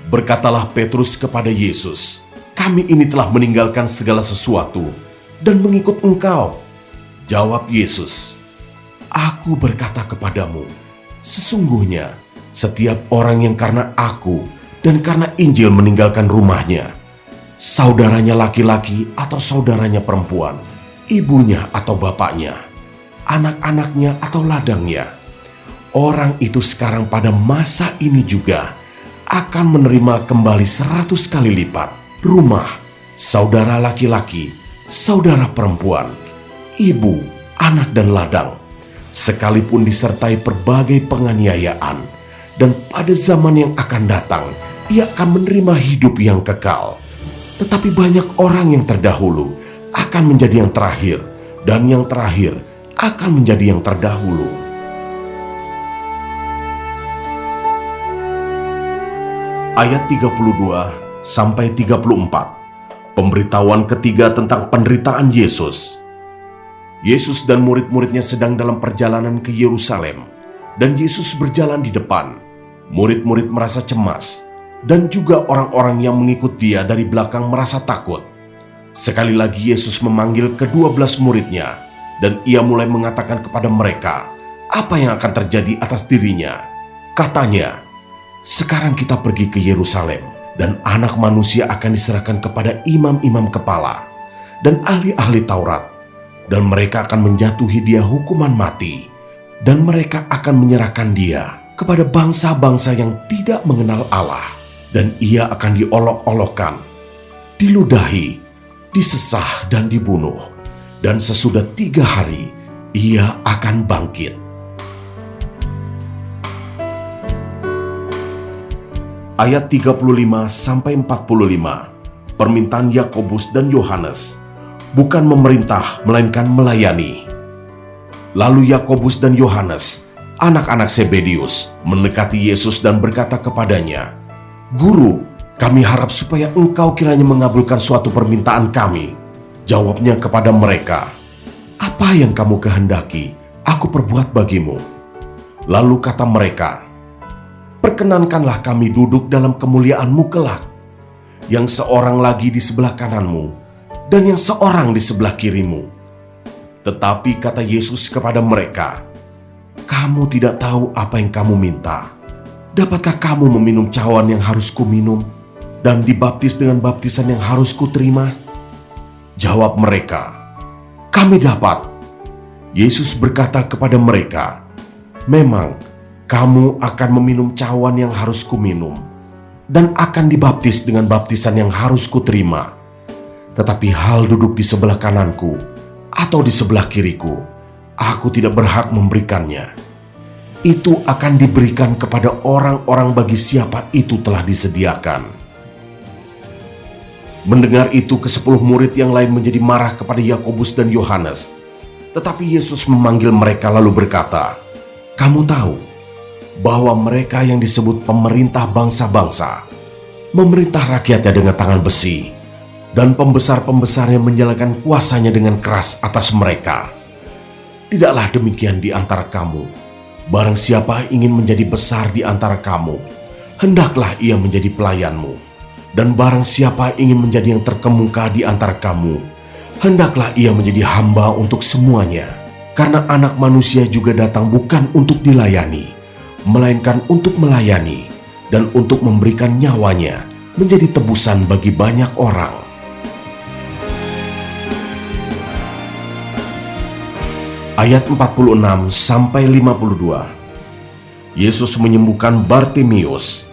Berkatalah Petrus kepada Yesus, "Kami ini telah meninggalkan segala sesuatu dan mengikut Engkau." Jawab Yesus, "Aku berkata kepadamu, sesungguhnya setiap orang yang karena aku dan karena Injil meninggalkan rumahnya, saudaranya laki-laki atau saudaranya perempuan, ibunya atau bapaknya, anak-anaknya atau ladangnya, orang itu sekarang pada masa ini juga akan menerima kembali 100 kali lipat rumah, saudara laki-laki, saudara perempuan, ibu, anak dan ladang, sekalipun disertai berbagai penganiayaan, dan pada zaman yang akan datang, ia akan menerima hidup yang kekal. Tetapi banyak orang yang terdahulu akan menjadi yang terakhir, dan yang terakhir akan menjadi yang terdahulu. Ayat 32-34, pemberitahuan ketiga tentang penderitaan Yesus. Yesus dan murid-muridnya sedang dalam perjalanan ke Yerusalem, dan Yesus berjalan di depan. Murid-murid merasa cemas, dan juga orang-orang yang mengikut dia dari belakang merasa takut. Sekali lagi Yesus memanggil ke-12 muridnya, dan ia mulai mengatakan kepada mereka apa yang akan terjadi atas dirinya. Katanya, "Sekarang kita pergi ke Yerusalem, dan Anak Manusia akan diserahkan kepada imam-imam kepala dan ahli-ahli Taurat, dan mereka akan menjatuhi dia hukuman mati, dan mereka akan menyerahkan dia kepada bangsa-bangsa yang tidak mengenal Allah. Dan ia akan diolok-olokkan, diludahi, disesah dan dibunuh. Dan sesudah 3 hari, ia akan bangkit." Ayat 35-45, permintaan Yakobus dan Yohanes, bukan memerintah melainkan melayani. Lalu Yakobus dan Yohanes, anak-anak Zebedius, mendekati Yesus dan berkata kepadanya, "Guru, kami harap supaya engkau kiranya mengabulkan suatu permintaan kami." Jawabnya kepada mereka, "Apa yang kamu kehendaki, aku perbuat bagimu." Lalu kata mereka, "Perkenankanlah kami duduk dalam kemuliaan-Mu kelak, yang seorang lagi di sebelah kananmu, dan yang seorang di sebelah kirimu." Tetapi kata Yesus kepada mereka, "Kamu tidak tahu apa yang kamu minta. Dapatkah kamu meminum cawan yang harus kuminum, dan dibaptis dengan baptisan yang harus kuterima?" Jawab mereka, "Kami dapat." Yesus berkata kepada mereka, "Memang kamu akan meminum cawan yang harus kuminum, dan akan dibaptis dengan baptisan yang harus kuterima. Tetapi hal duduk di sebelah kananku atau di sebelah kiriku, aku tidak berhak memberikannya. Itu akan diberikan kepada orang-orang bagi siapa itu telah disediakan." Mendengar itu, ke-10 murid yang lain menjadi marah kepada Yakobus dan Yohanes. Tetapi Yesus memanggil mereka lalu berkata, "Kamu tahu bahwa mereka yang disebut pemerintah bangsa-bangsa memerintah rakyatnya dengan tangan besi, dan pembesar-pembesarnya menjalankan kuasanya dengan keras atas mereka. Tidaklah demikian di antara kamu. Barang siapa ingin menjadi besar di antara kamu, hendaklah ia menjadi pelayanmu. Dan barang siapa ingin menjadi yang terkemuka di antara kamu, hendaklah ia menjadi hamba untuk semuanya. Karena Anak Manusia juga datang bukan untuk dilayani, melainkan untuk melayani, dan untuk memberikan nyawanya menjadi tebusan bagi banyak orang." Ayat 46-52, Yesus menyembuhkan Bartimeus.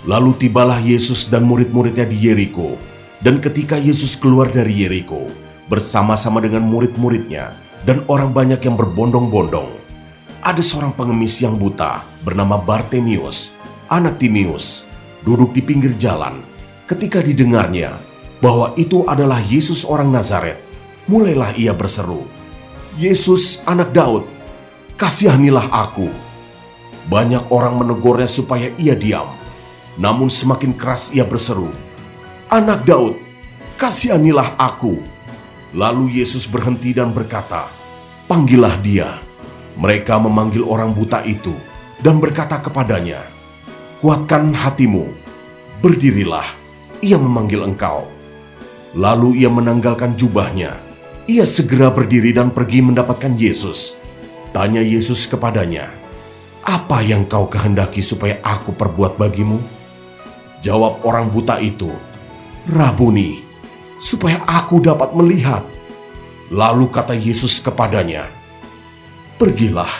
Lalu tibalah Yesus dan murid-muridnya di Yeriko. Dan ketika Yesus keluar dari Yeriko bersama-sama dengan murid-muridnya dan orang banyak yang berbondong-bondong, ada seorang pengemis yang buta bernama Bartimeus, anak Timeus, duduk di pinggir jalan. Ketika didengarnya bahwa itu adalah Yesus orang Nazaret, mulailah ia berseru, "Yesus, anak Daud, kasihanilah aku." Banyak orang menegurnya supaya ia diam, namun semakin keras ia berseru, "Anak Daud, kasihanilah aku." Lalu Yesus berhenti dan berkata, "Panggillah dia." Mereka memanggil orang buta itu dan berkata kepadanya, "Kuatkan hatimu, berdirilah, ia memanggil engkau." Lalu ia menanggalkan jubahnya. Ia segera berdiri dan pergi mendapatkan Yesus. Tanya Yesus kepadanya, "Apa yang kau kehendaki supaya aku perbuat bagimu?" Jawab orang buta itu, "Rabuni, supaya aku dapat melihat." Lalu kata Yesus kepadanya, "Pergilah,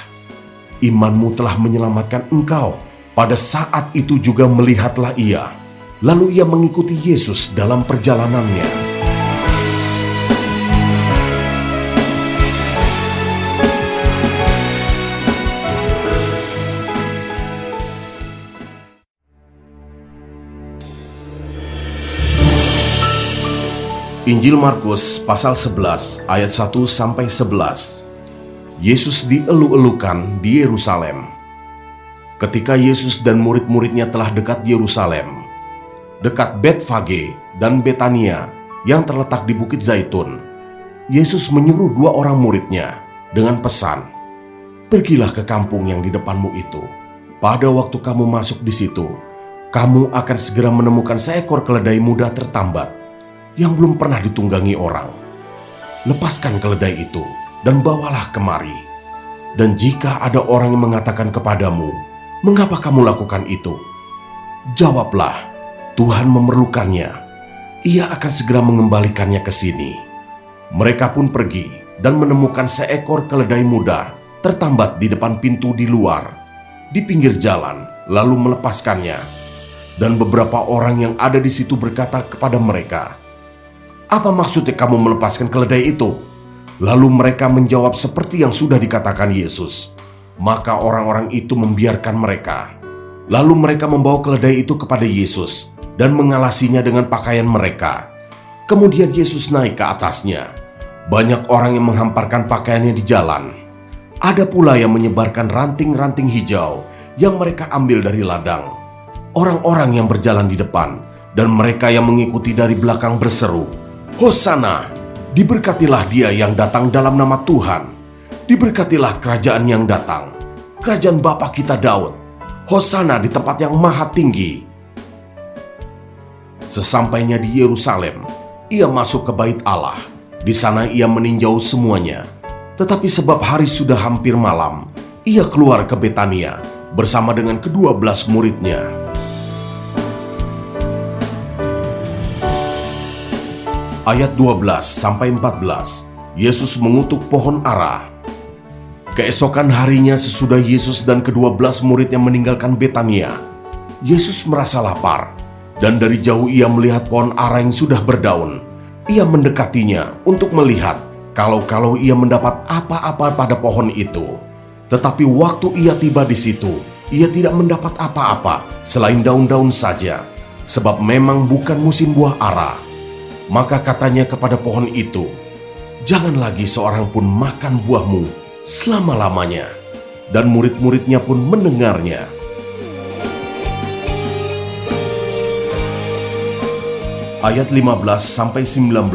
imanmu telah menyelamatkan engkau." Pada saat itu juga melihatlah ia, Lalu ia mengikuti Yesus dalam perjalanannya. Injil Markus pasal 11 ayat 1-11. Yesus dielu-elukan di Yerusalem. Ketika Yesus dan murid-muridnya telah dekat Yerusalem, dekat Betfage dan Betania yang terletak di Bukit Zaitun, Yesus menyuruh 2 orang muridnya dengan pesan, "Pergilah ke kampung yang di depanmu itu. Pada waktu kamu masuk di situ, kamu akan segera menemukan seekor keledai muda tertambat yang belum pernah ditunggangi orang. Lepaskan keledai itu dan bawalah kemari. Dan jika ada orang yang mengatakan kepadamu, 'Mengapa kamu lakukan itu?' jawablah, 'Tuhan memerlukannya. Ia akan segera mengembalikannya ke sini.' Mereka pun pergi dan menemukan seekor keledai muda tertambat di depan pintu di luar, di pinggir jalan, lalu melepaskannya. Dan beberapa orang yang ada di situ berkata kepada mereka, 'Apa maksudnya kamu melepaskan keledai itu?' Lalu mereka menjawab seperti yang sudah dikatakan Yesus. Maka orang-orang itu membiarkan mereka. Lalu mereka membawa keledai itu kepada Yesus dan mengalasinya dengan pakaian mereka. Kemudian Yesus naik ke atasnya. Banyak orang yang menghamparkan pakaiannya di jalan. Ada pula yang menyebarkan ranting-ranting hijau yang mereka ambil dari ladang. Orang-orang yang berjalan di depan dan mereka yang mengikuti dari belakang berseru, 'Hosana, diberkatilah dia yang datang dalam nama Tuhan. Diberkatilah kerajaan yang datang, kerajaan Bapa kita Daud. Hosana di tempat yang maha tinggi.' Sesampainya di Yerusalem, ia masuk ke bait Allah. Di sana ia meninjau semuanya. Tetapi sebab hari sudah hampir malam, ia keluar ke Betania bersama dengan ke-12 muridnya. Ayat 12-14, Yesus mengutuk pohon ara. Keesokan harinya sesudah Yesus dan ke-12 muridnya meninggalkan Betania, Yesus merasa lapar, dan dari jauh ia melihat pohon ara yang sudah berdaun. Ia mendekatinya untuk melihat kalau ia mendapat apa-apa pada pohon itu. Tetapi waktu ia tiba di situ, ia tidak mendapat apa-apa selain daun-daun saja, sebab memang bukan musim buah ara. Maka katanya kepada pohon itu, 'Jangan lagi seorang pun makan buahmu selama-lamanya.' Dan murid-muridnya pun mendengarnya. Ayat 15-19,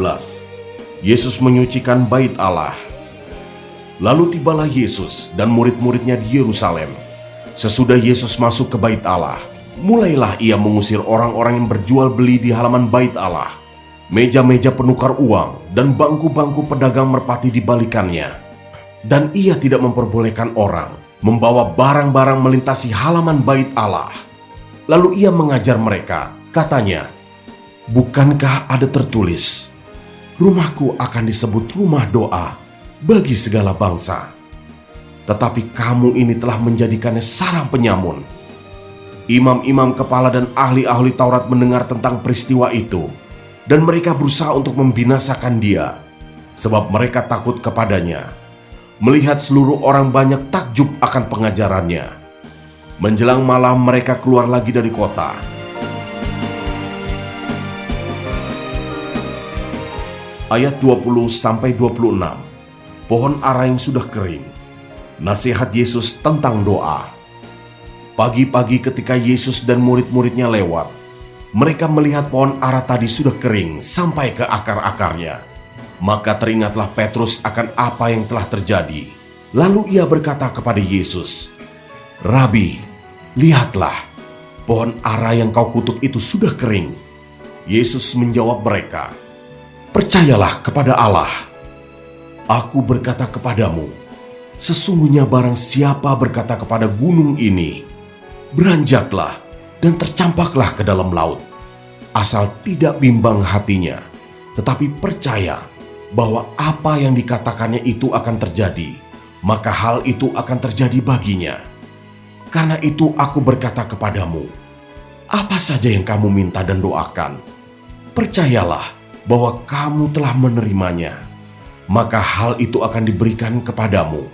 Yesus menyucikan bait Allah. Lalu tibalah Yesus dan murid-muridnya di Yerusalem. Sesudah Yesus masuk ke bait Allah, mulailah ia mengusir orang-orang yang berjual beli di halaman bait Allah. Meja-meja penukar uang dan bangku-bangku pedagang merpati dibalikannya. Dan ia tidak memperbolehkan orang membawa barang-barang melintasi halaman bait Allah. Lalu ia mengajar mereka, katanya, 'Bukankah ada tertulis, rumahku akan disebut rumah doa bagi segala bangsa? Tetapi kamu ini telah menjadikannya sarang penyamun.' Imam-imam kepala dan ahli-ahli Taurat mendengar tentang peristiwa itu, dan mereka berusaha untuk membinasakan dia, sebab mereka takut kepadanya. Melihat seluruh orang banyak takjub akan pengajarannya. Menjelang malam mereka keluar lagi dari kota. Ayat 20-26, pohon ara yang sudah kering. Nasihat Yesus tentang doa. Pagi-pagi ketika Yesus dan murid-muridnya lewat, mereka melihat pohon ara tadi sudah kering sampai ke akar-akarnya. Maka teringatlah Petrus akan apa yang telah terjadi. Lalu ia berkata kepada Yesus, "Rabi, lihatlah, pohon ara yang kau kutuk itu sudah kering." Yesus menjawab mereka, "Percayalah kepada Allah. Aku berkata kepadamu, sesungguhnya barang siapa berkata kepada gunung ini, 'Beranjaklah dan tercampaklah ke dalam laut,' asal tidak bimbang hatinya, tetapi percaya bahwa apa yang dikatakannya itu akan terjadi, maka hal itu akan terjadi baginya. Karena itu aku berkata kepadamu, Apa saja yang kamu minta dan doakan, percayalah bahwa kamu telah menerimanya, maka hal itu akan diberikan kepadamu.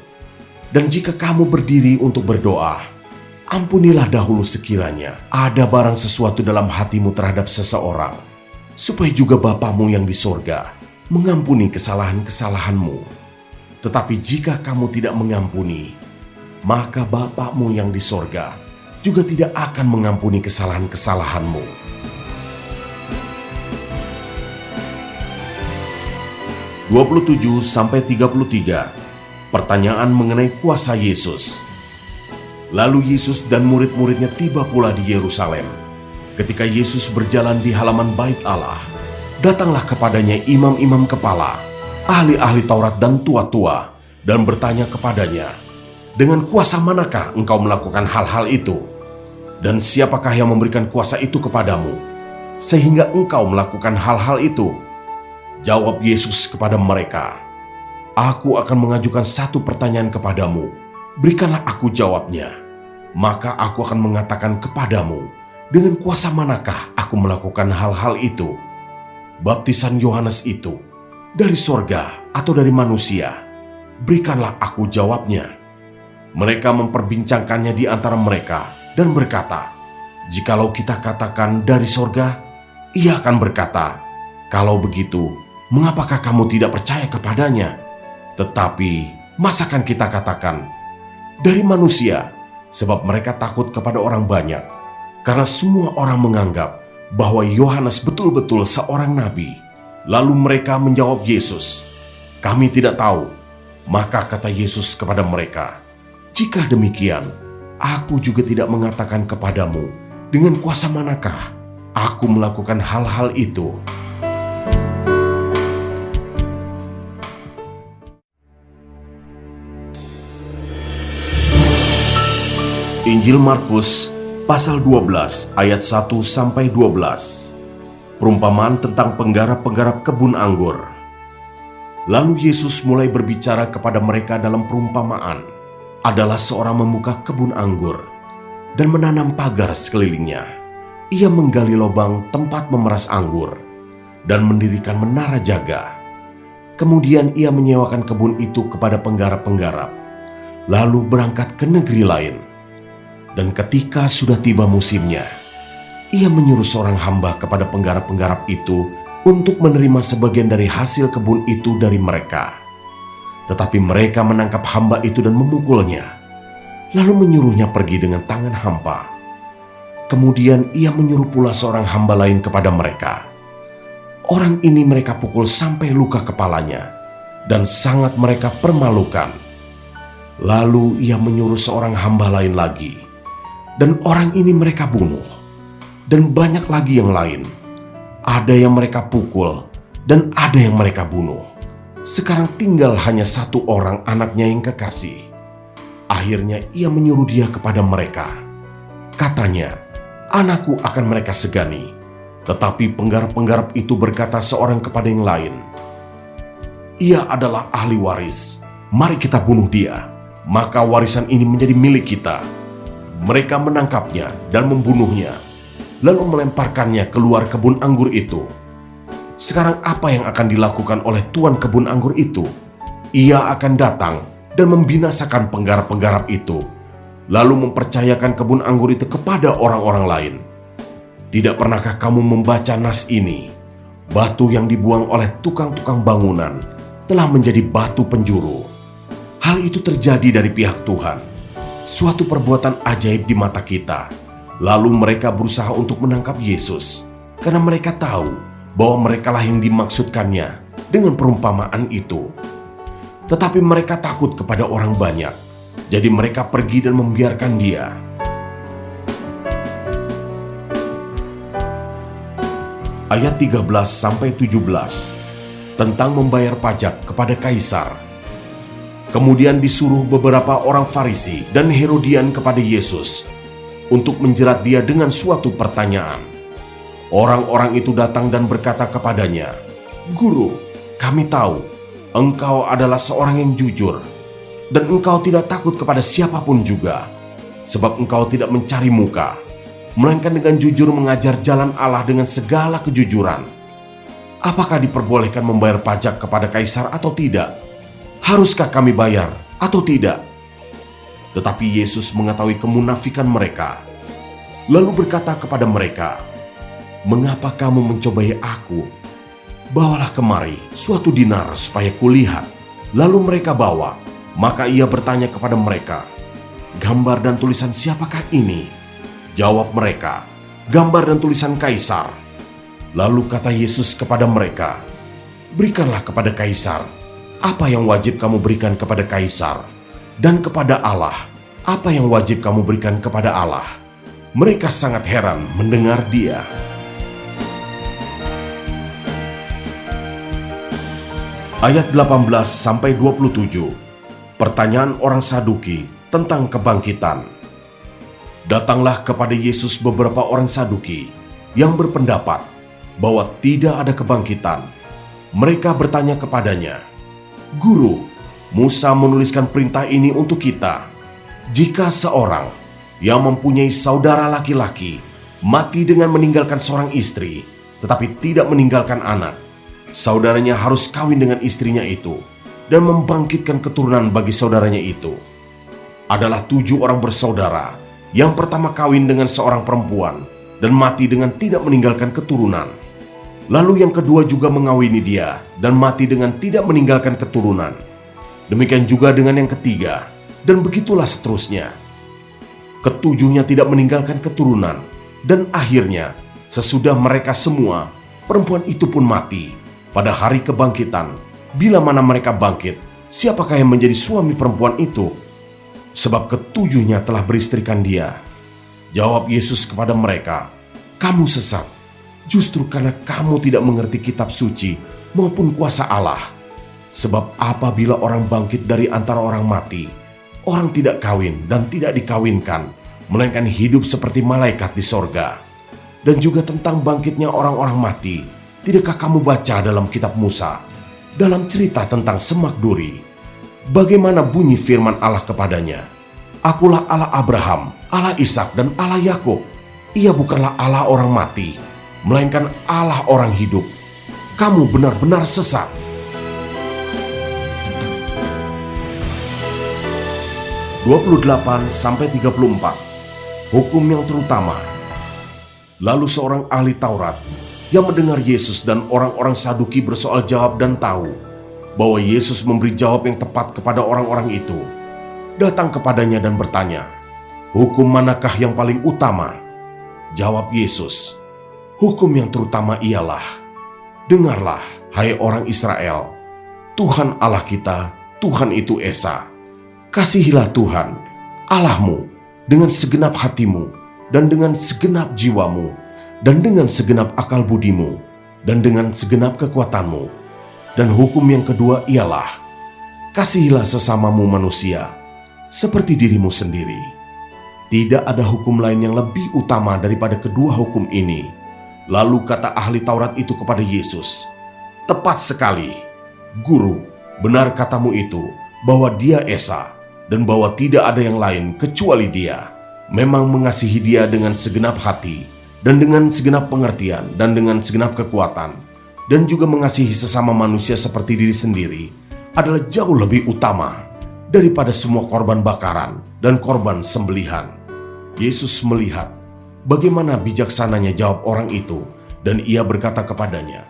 Dan jika kamu berdiri untuk berdoa, ampunilah dahulu sekiranya ada barang sesuatu dalam hatimu terhadap seseorang, supaya juga Bapamu yang di sorga mengampuni kesalahan-kesalahanmu. Tetapi jika kamu tidak mengampuni, maka Bapamu yang di sorga juga tidak akan mengampuni kesalahan-kesalahanmu. (27 sampai 33). Pertanyaan mengenai kuasa Yesus. Lalu Yesus dan murid-muridnya tiba pula di Yerusalem. Ketika Yesus berjalan di halaman Bait Allah, datanglah kepadanya imam-imam kepala, ahli-ahli Taurat dan tua-tua, dan bertanya kepadanya, "Dengan kuasa manakah engkau melakukan hal-hal itu? Dan siapakah yang memberikan kuasa itu kepadamu, sehingga engkau melakukan hal-hal itu?" Jawab Yesus kepada mereka, "Aku akan mengajukan satu pertanyaan kepadamu. Berikanlah aku jawabnya. Maka aku akan mengatakan kepadamu, dengan kuasa manakah aku melakukan hal-hal itu? Baptisan Yohanes itu dari sorga atau dari manusia? Berikanlah aku jawabnya." Mereka memperbincangkannya di antara mereka dan berkata, "Jikalau kita katakan dari sorga, ia akan berkata, 'Kalau begitu, mengapakah kamu tidak percaya kepadanya?' Tetapi masakan kita katakan dari manusia?" Sebab mereka takut kepada orang banyak, karena semua orang menganggap bahwa Yohanes betul-betul seorang nabi. Lalu mereka menjawab Yesus, "Kami tidak tahu." Maka kata Yesus kepada mereka, "Jika demikian, aku juga tidak mengatakan kepadamu dengan kuasa manakah aku melakukan hal-hal itu." Injil Markus pasal 12 ayat 1 sampai 12. Perumpamaan tentang penggarap-penggarap kebun anggur. Lalu Yesus mulai berbicara kepada mereka dalam perumpamaan. Adalah seorang membuka kebun anggur dan menanam pagar sekelilingnya. Ia menggali lubang tempat memeras anggur dan mendirikan menara jaga. Kemudian ia menyewakan kebun itu kepada penggarap-penggarap, lalu berangkat ke negeri lain. Dan ketika sudah tiba musimnya, ia menyuruh seorang hamba kepada penggarap-penggarap itu untuk menerima sebagian dari hasil kebun itu dari mereka. Tetapi mereka menangkap hamba itu dan memukulnya, lalu menyuruhnya pergi dengan tangan hampa. Kemudian ia menyuruh pula seorang hamba lain kepada mereka. Orang ini mereka pukul sampai luka kepalanya, dan sangat mereka permalukan. Lalu ia menyuruh seorang hamba lain lagi, dan orang ini mereka bunuh, dan banyak lagi yang lain. Ada yang mereka pukul, dan ada yang mereka bunuh. Sekarang tinggal hanya satu orang anaknya yang kekasih. Akhirnya ia menyuruh dia kepada mereka. Katanya, "Anakku akan mereka segani." Tetapi penggarap-penggarap itu berkata seorang kepada yang lain, "Ia adalah ahli waris. Mari kita bunuh dia, maka warisan ini menjadi milik kita." Mereka menangkapnya dan membunuhnya, lalu melemparkannya keluar kebun anggur itu. Sekarang apa yang akan dilakukan oleh tuan kebun anggur itu? Ia akan datang dan membinasakan penggarap-penggarap itu, lalu mempercayakan kebun anggur itu kepada orang-orang lain. Tidak pernahkah kamu membaca nas ini? Batu yang dibuang oleh tukang-tukang bangunan telah menjadi batu penjuru. Hal itu terjadi dari pihak Tuhan, suatu perbuatan ajaib di mata kita. Lalu mereka berusaha untuk menangkap Yesus, karena mereka tahu bahwa merekalah yang dimaksudkannya dengan perumpamaan itu. Tetapi mereka takut kepada orang banyak, jadi mereka pergi dan membiarkan dia. Ayat 13-17 tentang membayar pajak kepada Kaisar. Kemudian disuruh beberapa orang Farisi dan Herodian kepada Yesus untuk menjerat dia dengan suatu pertanyaan. Orang-orang itu datang dan berkata kepadanya, "Guru, kami tahu engkau adalah seorang yang jujur, dan engkau tidak takut kepada siapapun juga, sebab engkau tidak mencari muka. melainkan dengan jujur mengajar jalan Allah dengan segala kejujuran. Apakah diperbolehkan membayar pajak kepada kaisar atau tidak? Haruskah kami bayar atau tidak?" Tetapi Yesus mengetahui kemunafikan mereka, lalu berkata kepada mereka, "Mengapa kamu mencobai aku? Bawalah kemari suatu dinar supaya kulihat." Lalu mereka bawa. Maka ia bertanya kepada mereka, "Gambar dan tulisan siapakah ini?" Jawab mereka, "Gambar dan tulisan kaisar." Lalu kata Yesus kepada mereka, "Berikanlah kepada kaisar apa yang wajib kamu berikan kepada kaisar, dan kepada Allah apa yang wajib kamu berikan kepada Allah." Mereka sangat heran mendengar dia. Ayat 18-27. Pertanyaan orang Saduki tentang kebangkitan. Datanglah kepada Yesus beberapa orang Saduki yang berpendapat bahwa tidak ada kebangkitan. Mereka bertanya kepadanya, "Guru, Musa menuliskan perintah ini untuk kita. Jika seorang yang mempunyai saudara laki-laki mati dengan meninggalkan seorang istri, tetapi tidak meninggalkan anak, saudaranya harus kawin dengan istrinya itu dan membangkitkan keturunan bagi saudaranya itu. Adalah 7 orang bersaudara. Yang pertama kawin dengan seorang perempuan dan mati dengan tidak meninggalkan keturunan. Lalu yang kedua juga mengawini dia dan mati dengan tidak meninggalkan keturunan. Demikian juga dengan yang ketiga, dan begitulah seterusnya. Ketujuhnya tidak meninggalkan keturunan, dan akhirnya sesudah mereka semua, perempuan itu pun mati. Pada hari kebangkitan, bila mana mereka bangkit, siapakah yang menjadi suami perempuan itu? Sebab ketujuhnya telah beristrikan dia." Jawab Yesus kepada mereka, "Kamu sesat, justru karena kamu tidak mengerti kitab suci maupun kuasa Allah. Sebab apabila orang bangkit dari antara orang mati, orang tidak kawin dan tidak dikawinkan, melainkan hidup seperti malaikat di sorga. Dan juga tentang bangkitnya orang-orang mati, tidakkah kamu baca dalam kitab Musa, dalam cerita tentang semak duri? Bagaimana bunyi firman Allah kepadanya? 'Akulah Allah Abraham, Allah Ishak dan Allah Yakub.' Ia bukanlah Allah orang mati, melainkan Allah orang hidup. Kamu benar-benar sesat." (28-34) Hukum yang terutama. Lalu seorang ahli Taurat yang mendengar Yesus dan orang-orang Saduki bersoal jawab dan tahu bahwa Yesus memberi jawab yang tepat kepada orang-orang itu, datang kepadanya dan bertanya, "Hukum manakah yang paling utama?" Jawab Yesus, "Hukum yang terutama ialah, dengarlah, hai orang Israel, Tuhan Allah kita, Tuhan itu Esa. Kasihilah Tuhan, Allahmu, dengan segenap hatimu, dan dengan segenap jiwamu, dan dengan segenap akal budimu, dan dengan segenap kekuatanmu. Dan hukum yang kedua ialah, kasihilah sesamamu manusia, seperti dirimu sendiri. Tidak ada hukum lain yang lebih utama daripada kedua hukum ini." Lalu kata ahli Taurat itu kepada Yesus, "Tepat sekali, Guru, benar katamu itu, bahwa dia Esa, dan bahwa tidak ada yang lain kecuali dia. Memang mengasihi dia dengan segenap hati, dan dengan segenap pengertian, dan dengan segenap kekuatan, dan juga mengasihi sesama manusia seperti diri sendiri adalah jauh lebih utama daripada semua korban bakaran dan korban sembelihan." Yesus melihat bagaimana bijaksananya jawab orang itu, dan ia berkata kepadanya,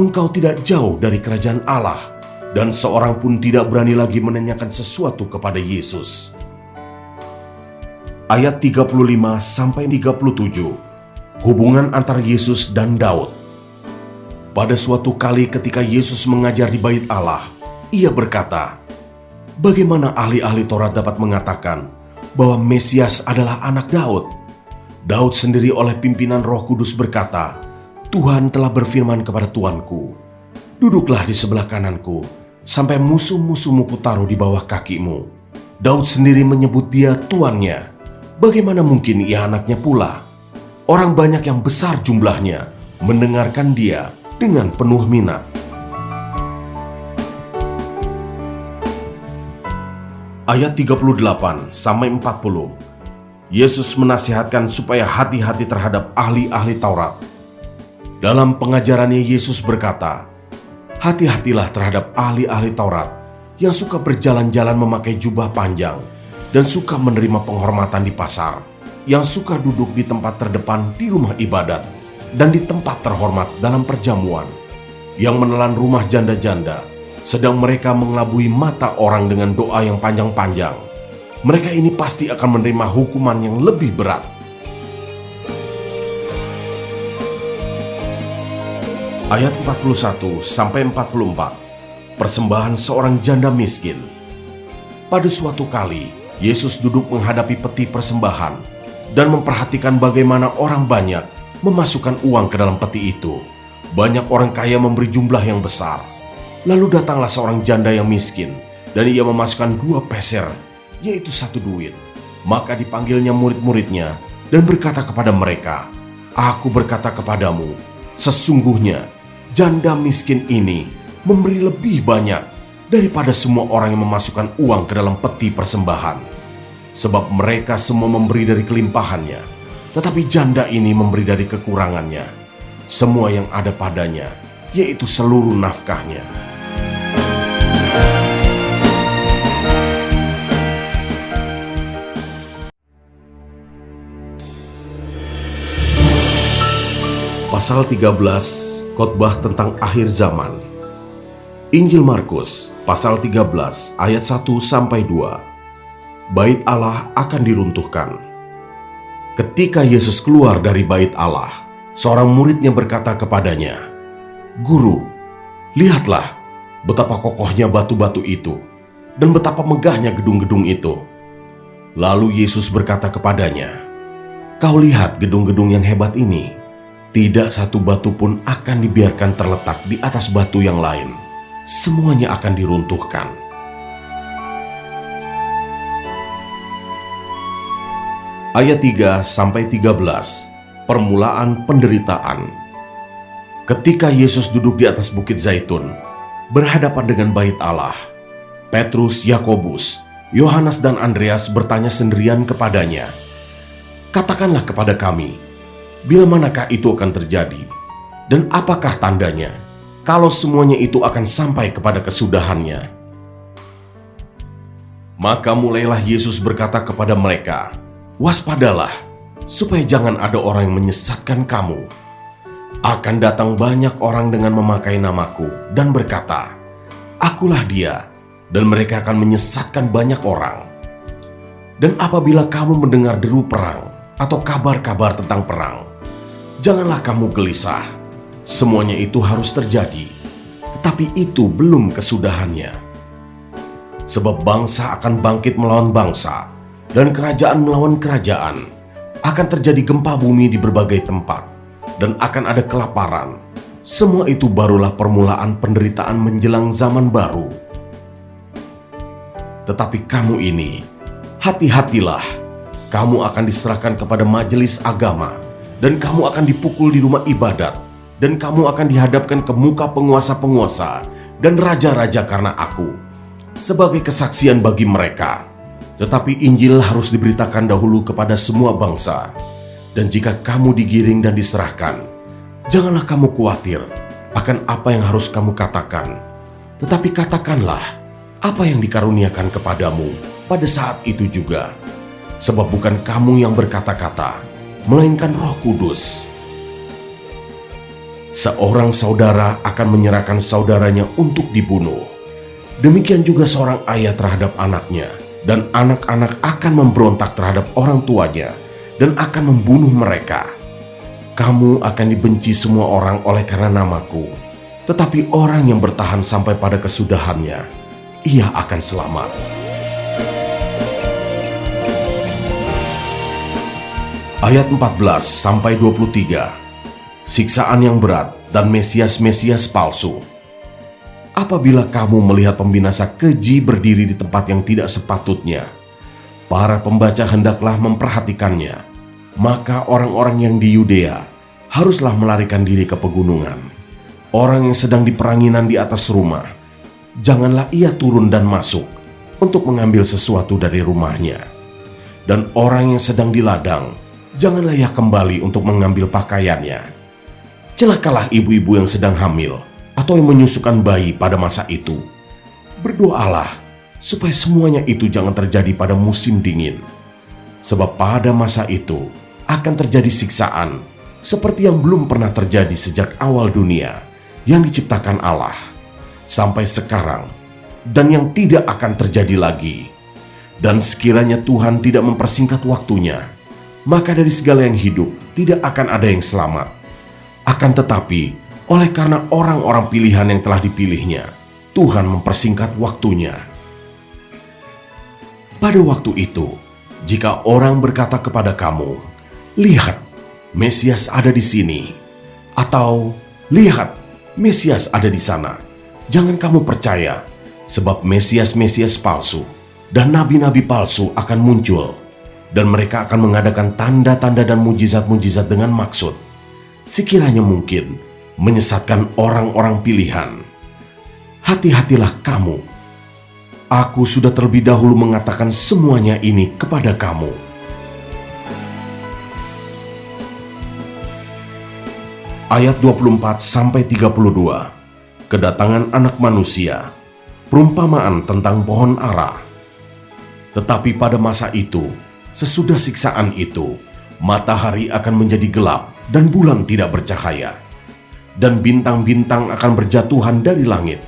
"Engkau tidak jauh dari kerajaan Allah." Dan seorang pun tidak berani lagi menanyakan sesuatu kepada Yesus. Ayat 35-37. Hubungan antara Yesus dan Daud. Pada suatu kali ketika Yesus mengajar di Bait Allah, ia berkata, "Bagaimana ahli-ahli Taurat dapat mengatakan bahwa Mesias adalah anak Daud? Daud sendiri oleh pimpinan Roh Kudus berkata, 'Tuhan telah berfirman kepada Tuanku, duduklah di sebelah kananku, sampai musuh-musuhmu kutaruh di bawah kakimu.' Daud sendiri menyebut dia tuannya. Bagaimana mungkin ia anaknya pula? Orang banyak yang besar jumlahnya mendengarkan dia dengan penuh minat." Ayat 38-40. Yesus menasihatkan supaya hati-hati terhadap ahli-ahli Taurat. Dalam pengajarannya Yesus berkata, "Hati-hatilah terhadap ahli-ahli Taurat yang suka berjalan-jalan memakai jubah panjang dan suka menerima penghormatan di pasar, yang suka duduk di tempat terdepan di rumah ibadat dan di tempat terhormat dalam perjamuan, yang menelan rumah janda-janda, sedang mereka mengelabui mata orang dengan doa yang panjang-panjang. Mereka ini pasti akan menerima hukuman yang lebih berat." Ayat 41-44, persembahan seorang janda miskin. Pada suatu kali, Yesus duduk menghadapi peti persembahan dan memperhatikan bagaimana orang banyak memasukkan uang ke dalam peti itu. Banyak orang kaya memberi jumlah yang besar. Lalu datanglah seorang janda yang miskin, dan ia memasukkan 2 peser, yaitu 1 duit. Maka dipanggilnya murid-muridnya dan berkata kepada mereka, "Aku berkata kepadamu, sesungguhnya janda miskin ini memberi lebih banyak daripada semua orang yang memasukkan uang ke dalam peti persembahan. Sebab mereka semua memberi dari kelimpahannya, tetapi janda ini memberi dari kekurangannya, semua yang ada padanya, yaitu seluruh nafkahnya." Pasal 13, khotbah tentang akhir zaman. Injil Markus, pasal 13, ayat 1-2. Bait Allah akan diruntuhkan. Ketika Yesus keluar dari bait Allah, seorang muridnya berkata kepadanya, "Guru, lihatlah betapa kokohnya batu-batu itu, dan betapa megahnya gedung-gedung itu." Lalu Yesus berkata kepadanya, "Kau lihat gedung-gedung yang hebat ini? Tidak satu batu pun akan dibiarkan terletak di atas batu yang lain. Semuanya akan diruntuhkan." Ayat 3-13, permulaan penderitaan. Ketika Yesus duduk di atas Bukit Zaitun, berhadapan dengan bait Allah, Petrus, Yakobus, Yohanes dan Andreas bertanya sendirian kepadanya, "Katakanlah kepada kami, bila manakah itu akan terjadi? Dan apakah tandanya kalau semuanya itu akan sampai kepada kesudahannya?" Maka mulailah Yesus berkata kepada mereka, "Waspadalah, supaya jangan ada orang yang menyesatkan kamu. Akan datang banyak orang dengan memakai namaku dan berkata, 'Akulah dia,' dan mereka akan menyesatkan banyak orang. Dan apabila kamu mendengar deru perang atau kabar-kabar tentang perang, janganlah kamu gelisah. Semuanya itu harus terjadi, tetapi itu belum kesudahannya. Sebab bangsa akan bangkit melawan bangsa, dan kerajaan melawan kerajaan. Akan terjadi gempa bumi di berbagai tempat, dan akan ada kelaparan. Semua itu barulah permulaan penderitaan menjelang zaman baru. Tetapi kamu ini, hati-hatilah. Kamu akan diserahkan kepada majelis agama, dan kamu akan dipukul di rumah ibadat, dan kamu akan dihadapkan ke muka penguasa-penguasa dan raja-raja karena aku, sebagai kesaksian bagi mereka. Tetapi Injil harus diberitakan dahulu kepada semua bangsa. Dan jika kamu digiring dan diserahkan, janganlah kamu khawatir akan apa yang harus kamu katakan. Tetapi katakanlah apa yang dikaruniakan kepadamu pada saat itu juga. Sebab bukan kamu yang berkata-kata, melainkan Roh Kudus. Seorang saudara akan menyerahkan saudaranya untuk dibunuh. Demikian juga seorang ayah terhadap anaknya, dan anak-anak akan memberontak terhadap orang tuanya dan akan membunuh mereka. Kamu akan dibenci semua orang oleh karena namaku, tetapi orang yang bertahan sampai pada kesudahannya, ia akan selamat. Ayat 14-23, siksaan yang berat dan Mesias-Mesias palsu. Apabila kamu melihat pembinasa keji berdiri di tempat yang tidak sepatutnya, para pembaca hendaklah memperhatikannya. Maka orang-orang yang di Yudea haruslah melarikan diri ke pegunungan. Orang yang sedang di peranginan di atas rumah, janganlah ia turun dan masuk untuk mengambil sesuatu dari rumahnya. Dan orang yang sedang di ladang, janganlah ia kembali untuk mengambil pakaiannya. Celakalah ibu-ibu yang sedang hamil atau yang menyusukan bayi pada masa itu. Berdoalah supaya semuanya itu jangan terjadi pada musim dingin. Sebab pada masa itu akan terjadi siksaan seperti yang belum pernah terjadi sejak awal dunia yang diciptakan Allah sampai sekarang, dan yang tidak akan terjadi lagi. Dan sekiranya Tuhan tidak mempersingkat waktunya, maka dari segala yang hidup tidak akan ada yang selamat. Akan tetapi, oleh karena orang-orang pilihan yang telah dipilihnya, Tuhan mempersingkat waktunya. Pada waktu itu, jika orang berkata kepada kamu, "Lihat, Mesias ada di sini," atau "Lihat, Mesias ada di sana," jangan kamu percaya, sebab Mesias-Mesias palsu dan nabi-nabi palsu akan muncul, dan mereka akan mengadakan tanda-tanda dan mujizat-mujizat dengan maksud, sekiranya mungkin, menyesatkan orang-orang pilihan. Hati-hatilah kamu. Aku sudah terlebih dahulu mengatakan semuanya ini kepada kamu. Ayat 24-32. Kedatangan Anak Manusia. Perumpamaan tentang pohon ara. Tetapi pada masa itu, sesudah siksaan itu, matahari akan menjadi gelap dan bulan tidak bercahaya, dan bintang-bintang akan berjatuhan dari langit,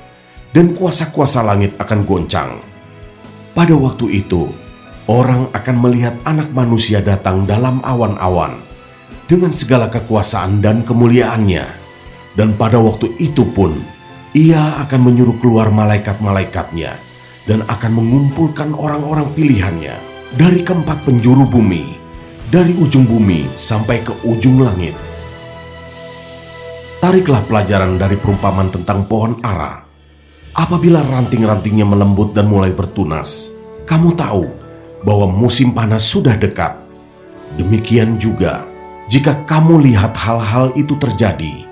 dan kuasa-kuasa langit akan goncang. Pada waktu itu, orang akan melihat Anak Manusia datang dalam awan-awan dengan segala kekuasaan dan kemuliaannya, dan pada waktu itu pun Ia akan menyuruh keluar malaikat-malaikatnya dan akan mengumpulkan orang-orang pilihannya dari keempat penjuru bumi, dari ujung bumi sampai ke ujung langit. Tariklah pelajaran dari perumpamaan tentang pohon ara. Apabila ranting-rantingnya melembut dan mulai bertunas, kamu tahu bahwa musim panas sudah dekat. Demikian juga, jika kamu lihat hal-hal itu terjadi,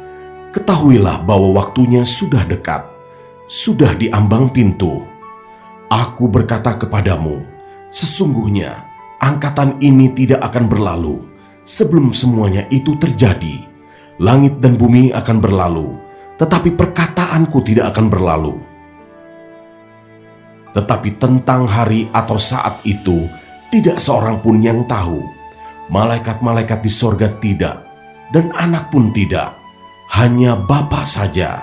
ketahuilah bahwa waktunya sudah dekat, sudah di ambang pintu. Aku berkata kepadamu, sesungguhnya angkatan ini tidak akan berlalu sebelum semuanya itu terjadi. Langit dan bumi akan berlalu, tetapi perkataanku tidak akan berlalu. Tetapi tentang hari atau saat itu, tidak seorang pun yang tahu. Malaikat-malaikat di sorga tidak, dan Anak pun tidak, hanya Bapa saja.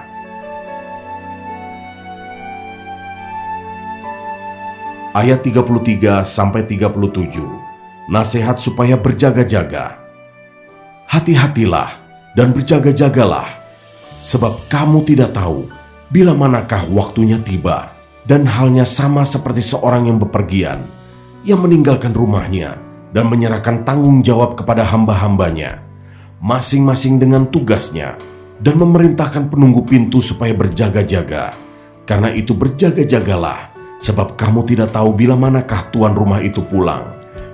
Ayat 33-37. Nasihat supaya berjaga-jaga. Hati-hatilah dan berjaga-jagalah, sebab kamu tidak tahu bila manakah waktunya tiba. Dan halnya sama seperti seorang yang bepergian, yang meninggalkan rumahnya dan menyerahkan tanggung jawab kepada hamba-hambanya, masing-masing dengan tugasnya, dan memerintahkan penunggu pintu supaya berjaga-jaga. Karena itu berjaga-jagalah, sebab kamu tidak tahu bila manakah tuan rumah itu pulang,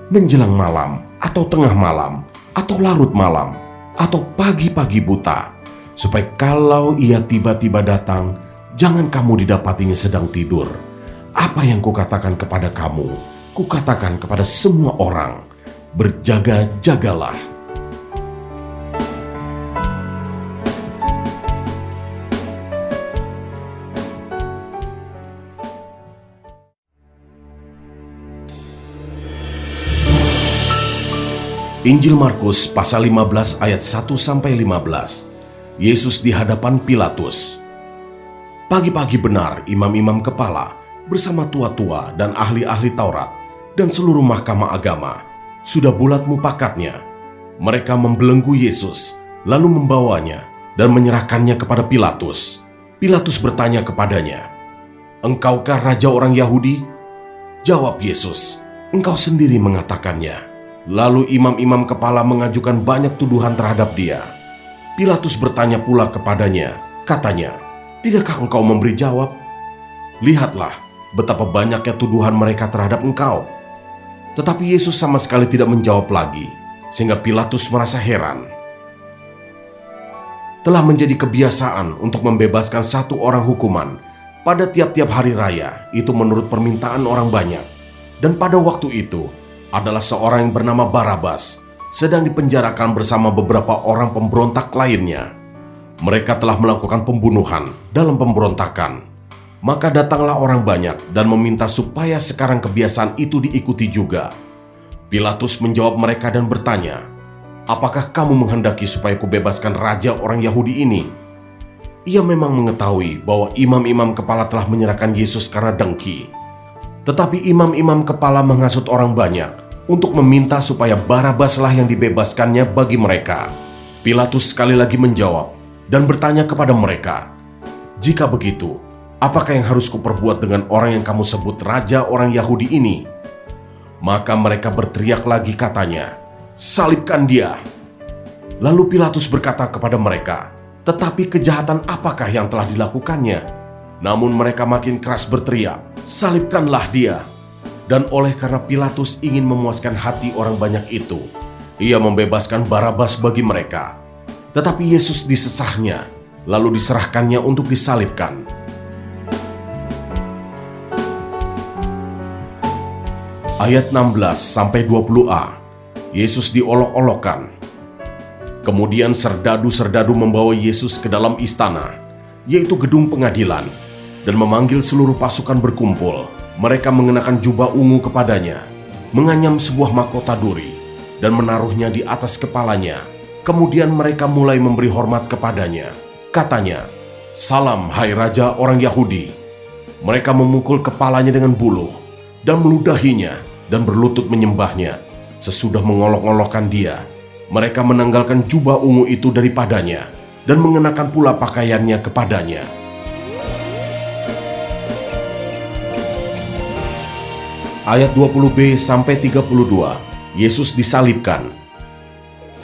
menjelang malam, atau tengah malam, atau larut malam, atau pagi-pagi buta, supaya kalau ia tiba-tiba datang, jangan kamu didapatinya sedang tidur. Apa yang kukatakan kepada kamu, kukatakan kepada semua orang, berjaga-jagalah. Injil Markus pasal 15 ayat 1-15. Yesus di hadapan Pilatus. Pagi-pagi benar imam-imam kepala bersama tua-tua dan ahli-ahli Taurat dan seluruh mahkamah agama sudah bulat mupakatnya. Mereka membelenggu Yesus lalu membawanya dan menyerahkannya kepada Pilatus. Pilatus bertanya kepadanya, "Engkaukah raja orang Yahudi?" Jawab Yesus, "Engkau sendiri mengatakannya." Lalu imam-imam kepala mengajukan banyak tuduhan terhadap dia. Pilatus bertanya pula kepadanya, katanya, "Tidakkah engkau memberi jawab? Lihatlah betapa banyaknya tuduhan mereka terhadap engkau." Tetapi Yesus sama sekali tidak menjawab lagi, sehingga Pilatus merasa heran. Telah menjadi kebiasaan untuk membebaskan satu orang hukuman pada tiap-tiap hari raya, itu menurut permintaan orang banyak. Dan pada waktu itu, adalah seorang yang bernama Barabas, sedang dipenjarakan bersama beberapa orang pemberontak lainnya. Mereka telah melakukan pembunuhan dalam pemberontakan. Maka datanglah orang banyak dan meminta supaya sekarang kebiasaan itu diikuti juga. Pilatus menjawab mereka dan bertanya, "Apakah kamu menghendaki supaya kubebaskan raja orang Yahudi ini?" Ia memang mengetahui bahwa imam-imam kepala telah menyerahkan Yesus karena dengki. Tetapi imam-imam kepala menghasut orang banyak untuk meminta supaya Barabaslah yang dibebaskannya bagi mereka. Pilatus sekali lagi menjawab dan bertanya kepada mereka, "Jika begitu, apakah yang harus kuperbuat dengan orang yang kamu sebut raja orang Yahudi ini?" Maka mereka berteriak lagi katanya, "Salibkan dia!" Lalu Pilatus berkata kepada mereka, "Tetapi kejahatan apakah yang telah dilakukannya?" Namun mereka makin keras berteriak, "Salibkanlah dia!" Dan oleh karena Pilatus ingin memuaskan hati orang banyak itu, ia membebaskan Barabas bagi mereka. Tetapi Yesus disesahnya, lalu diserahkannya untuk disalibkan. Ayat 16-20a, Yesus diolok-olokkan. Kemudian serdadu-serdadu membawa Yesus ke dalam istana, yaitu gedung pengadilan, dan memanggil seluruh pasukan berkumpul. Mereka mengenakan jubah ungu kepadanya, menganyam sebuah mahkota duri, dan menaruhnya di atas kepalanya. Kemudian mereka mulai memberi hormat kepadanya. Katanya, "Salam, hai Raja orang Yahudi." Mereka memukul kepalanya dengan buluh, dan meludahinya, dan berlutut menyembahnya. Sesudah mengolok-olokkan dia, mereka menanggalkan jubah ungu itu daripadanya, dan mengenakan pula pakaiannya kepadanya. Ayat 20b-32, Yesus disalibkan.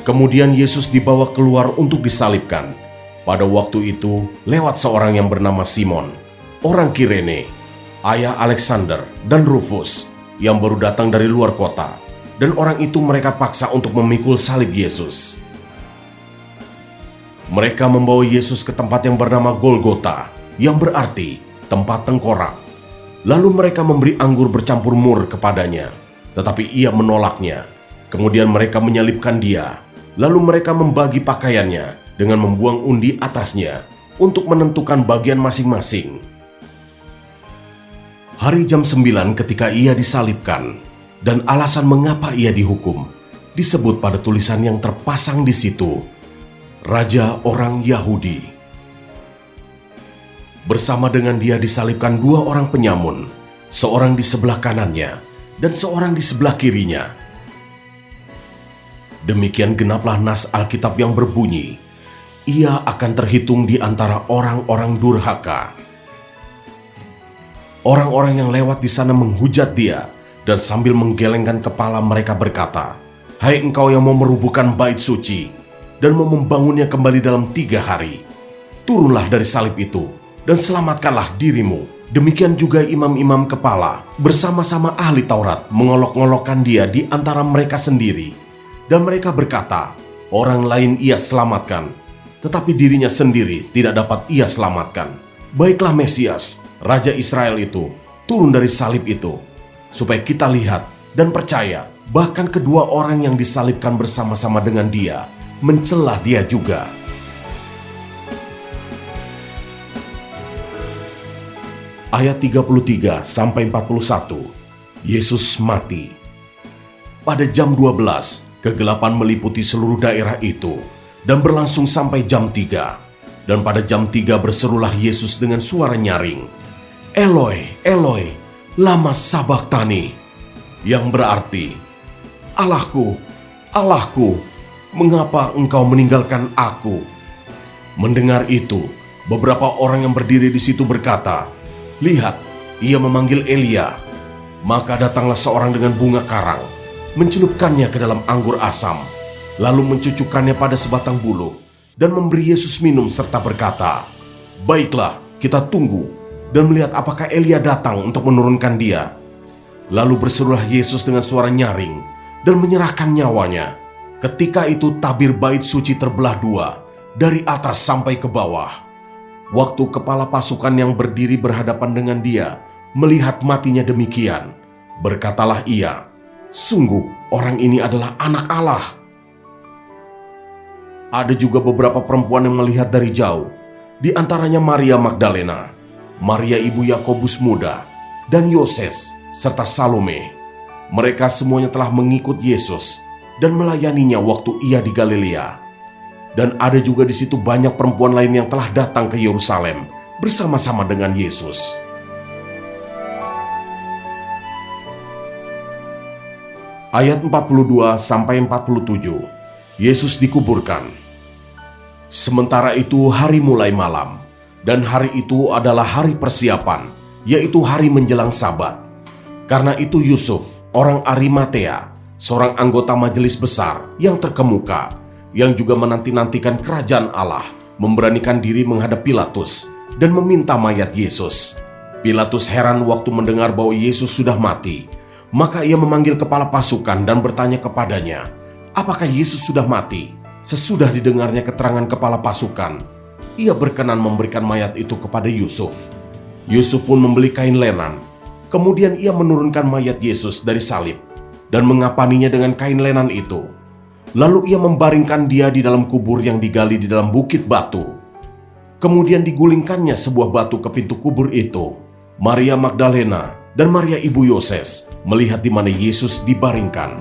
Kemudian Yesus dibawa keluar untuk disalibkan. Pada waktu itu, lewat seorang yang bernama Simon, orang Kirene, ayah Alexander dan Rufus, yang baru datang dari luar kota. Dan orang itu mereka paksa untuk memikul salib Yesus. Mereka membawa Yesus ke tempat yang bernama Golgota, yang berarti tempat tengkorak. Lalu mereka memberi anggur bercampur mur kepadanya, tetapi ia menolaknya. Kemudian mereka menyalibkan dia. Lalu mereka membagi pakaiannya dengan membuang undi atasnya untuk menentukan bagian masing-masing. Hari jam 9 ketika ia disalibkan, dan alasan mengapa ia dihukum disebut pada tulisan yang terpasang di situ, Raja orang Yahudi. Bersama dengan dia disalibkan dua orang penyamun, seorang di sebelah kanannya dan seorang di sebelah kirinya. Demikian genaplah nas Alkitab yang berbunyi, "Ia akan terhitung di antara orang-orang durhaka." Orang-orang yang lewat di sana menghujat dia, dan sambil menggelengkan kepala mereka berkata, "Hai engkau yang mau merubuhkan bait suci dan mau membangunnya kembali dalam 3 hari, turunlah dari salib itu dan selamatkanlah dirimu." Demikian juga imam-imam kepala bersama-sama ahli Taurat mengolok-olokkan dia di antara mereka sendiri. Dan mereka berkata, "Orang lain ia selamatkan, tetapi dirinya sendiri tidak dapat ia selamatkan. Baiklah Mesias, Raja Israel itu, turun dari salib itu, supaya kita lihat dan percaya." Bahkan kedua orang yang disalibkan bersama-sama dengan dia mencela dia juga. Ayat 33-41, Yesus mati. Pada jam 12, kegelapan meliputi seluruh daerah itu dan berlangsung sampai jam 3. Dan pada jam 3 berserulah Yesus dengan suara nyaring, "Eloi, Eloi, lama sabachthani," yang berarti, "Allahku, Allahku, mengapa engkau meninggalkan aku?" Mendengar itu, beberapa orang yang berdiri di situ berkata, "Lihat, ia memanggil Elia." Maka datanglah seorang dengan bunga karang, mencelupkannya ke dalam anggur asam, lalu mencucukkannya pada sebatang buluh, dan memberi Yesus minum serta berkata, "Baiklah, kita tunggu dan melihat apakah Elia datang untuk menurunkan dia." Lalu berserulah Yesus dengan suara nyaring dan menyerahkan nyawanya. Ketika itu tabir bait suci terbelah dua, dari atas sampai ke bawah. Waktu kepala pasukan yang berdiri berhadapan dengan dia melihat matinya demikian, berkatalah ia, Sungguh, orang ini adalah Anak Allah. Ada juga beberapa perempuan yang melihat dari jauh, di antaranya Maria Magdalena, Maria ibu Yakobus muda, dan Yoses, serta Salome. Mereka semuanya telah mengikut Yesus dan melayaninya waktu ia di Galilea. Dan ada juga di situ banyak perempuan lain yang telah datang ke Yerusalem bersama-sama dengan Yesus. Ayat 42-47, Yesus dikuburkan. Sementara itu hari mulai malam, dan hari itu adalah hari persiapan, yaitu hari menjelang Sabat. Karena itu Yusuf, orang Arimatea, seorang anggota majelis besar yang terkemuka, yang juga menanti-nantikan kerajaan Allah, memberanikan diri menghadap Pilatus dan meminta mayat Yesus. Pilatus heran waktu mendengar bahwa Yesus sudah mati. Maka ia memanggil kepala pasukan dan bertanya kepadanya, apakah Yesus sudah mati? Sesudah didengarnya keterangan kepala pasukan, ia berkenan memberikan mayat itu kepada Yusuf. Yusuf pun membeli kain lenan. Kemudian ia menurunkan mayat Yesus dari salib dan mengapaninya dengan kain lenan itu. Lalu ia membaringkan dia di dalam kubur yang digali di dalam bukit batu. Kemudian digulingkannya sebuah batu ke pintu kubur itu. Maria Magdalena dan Maria ibu Yoses melihat di mana Yesus dibaringkan,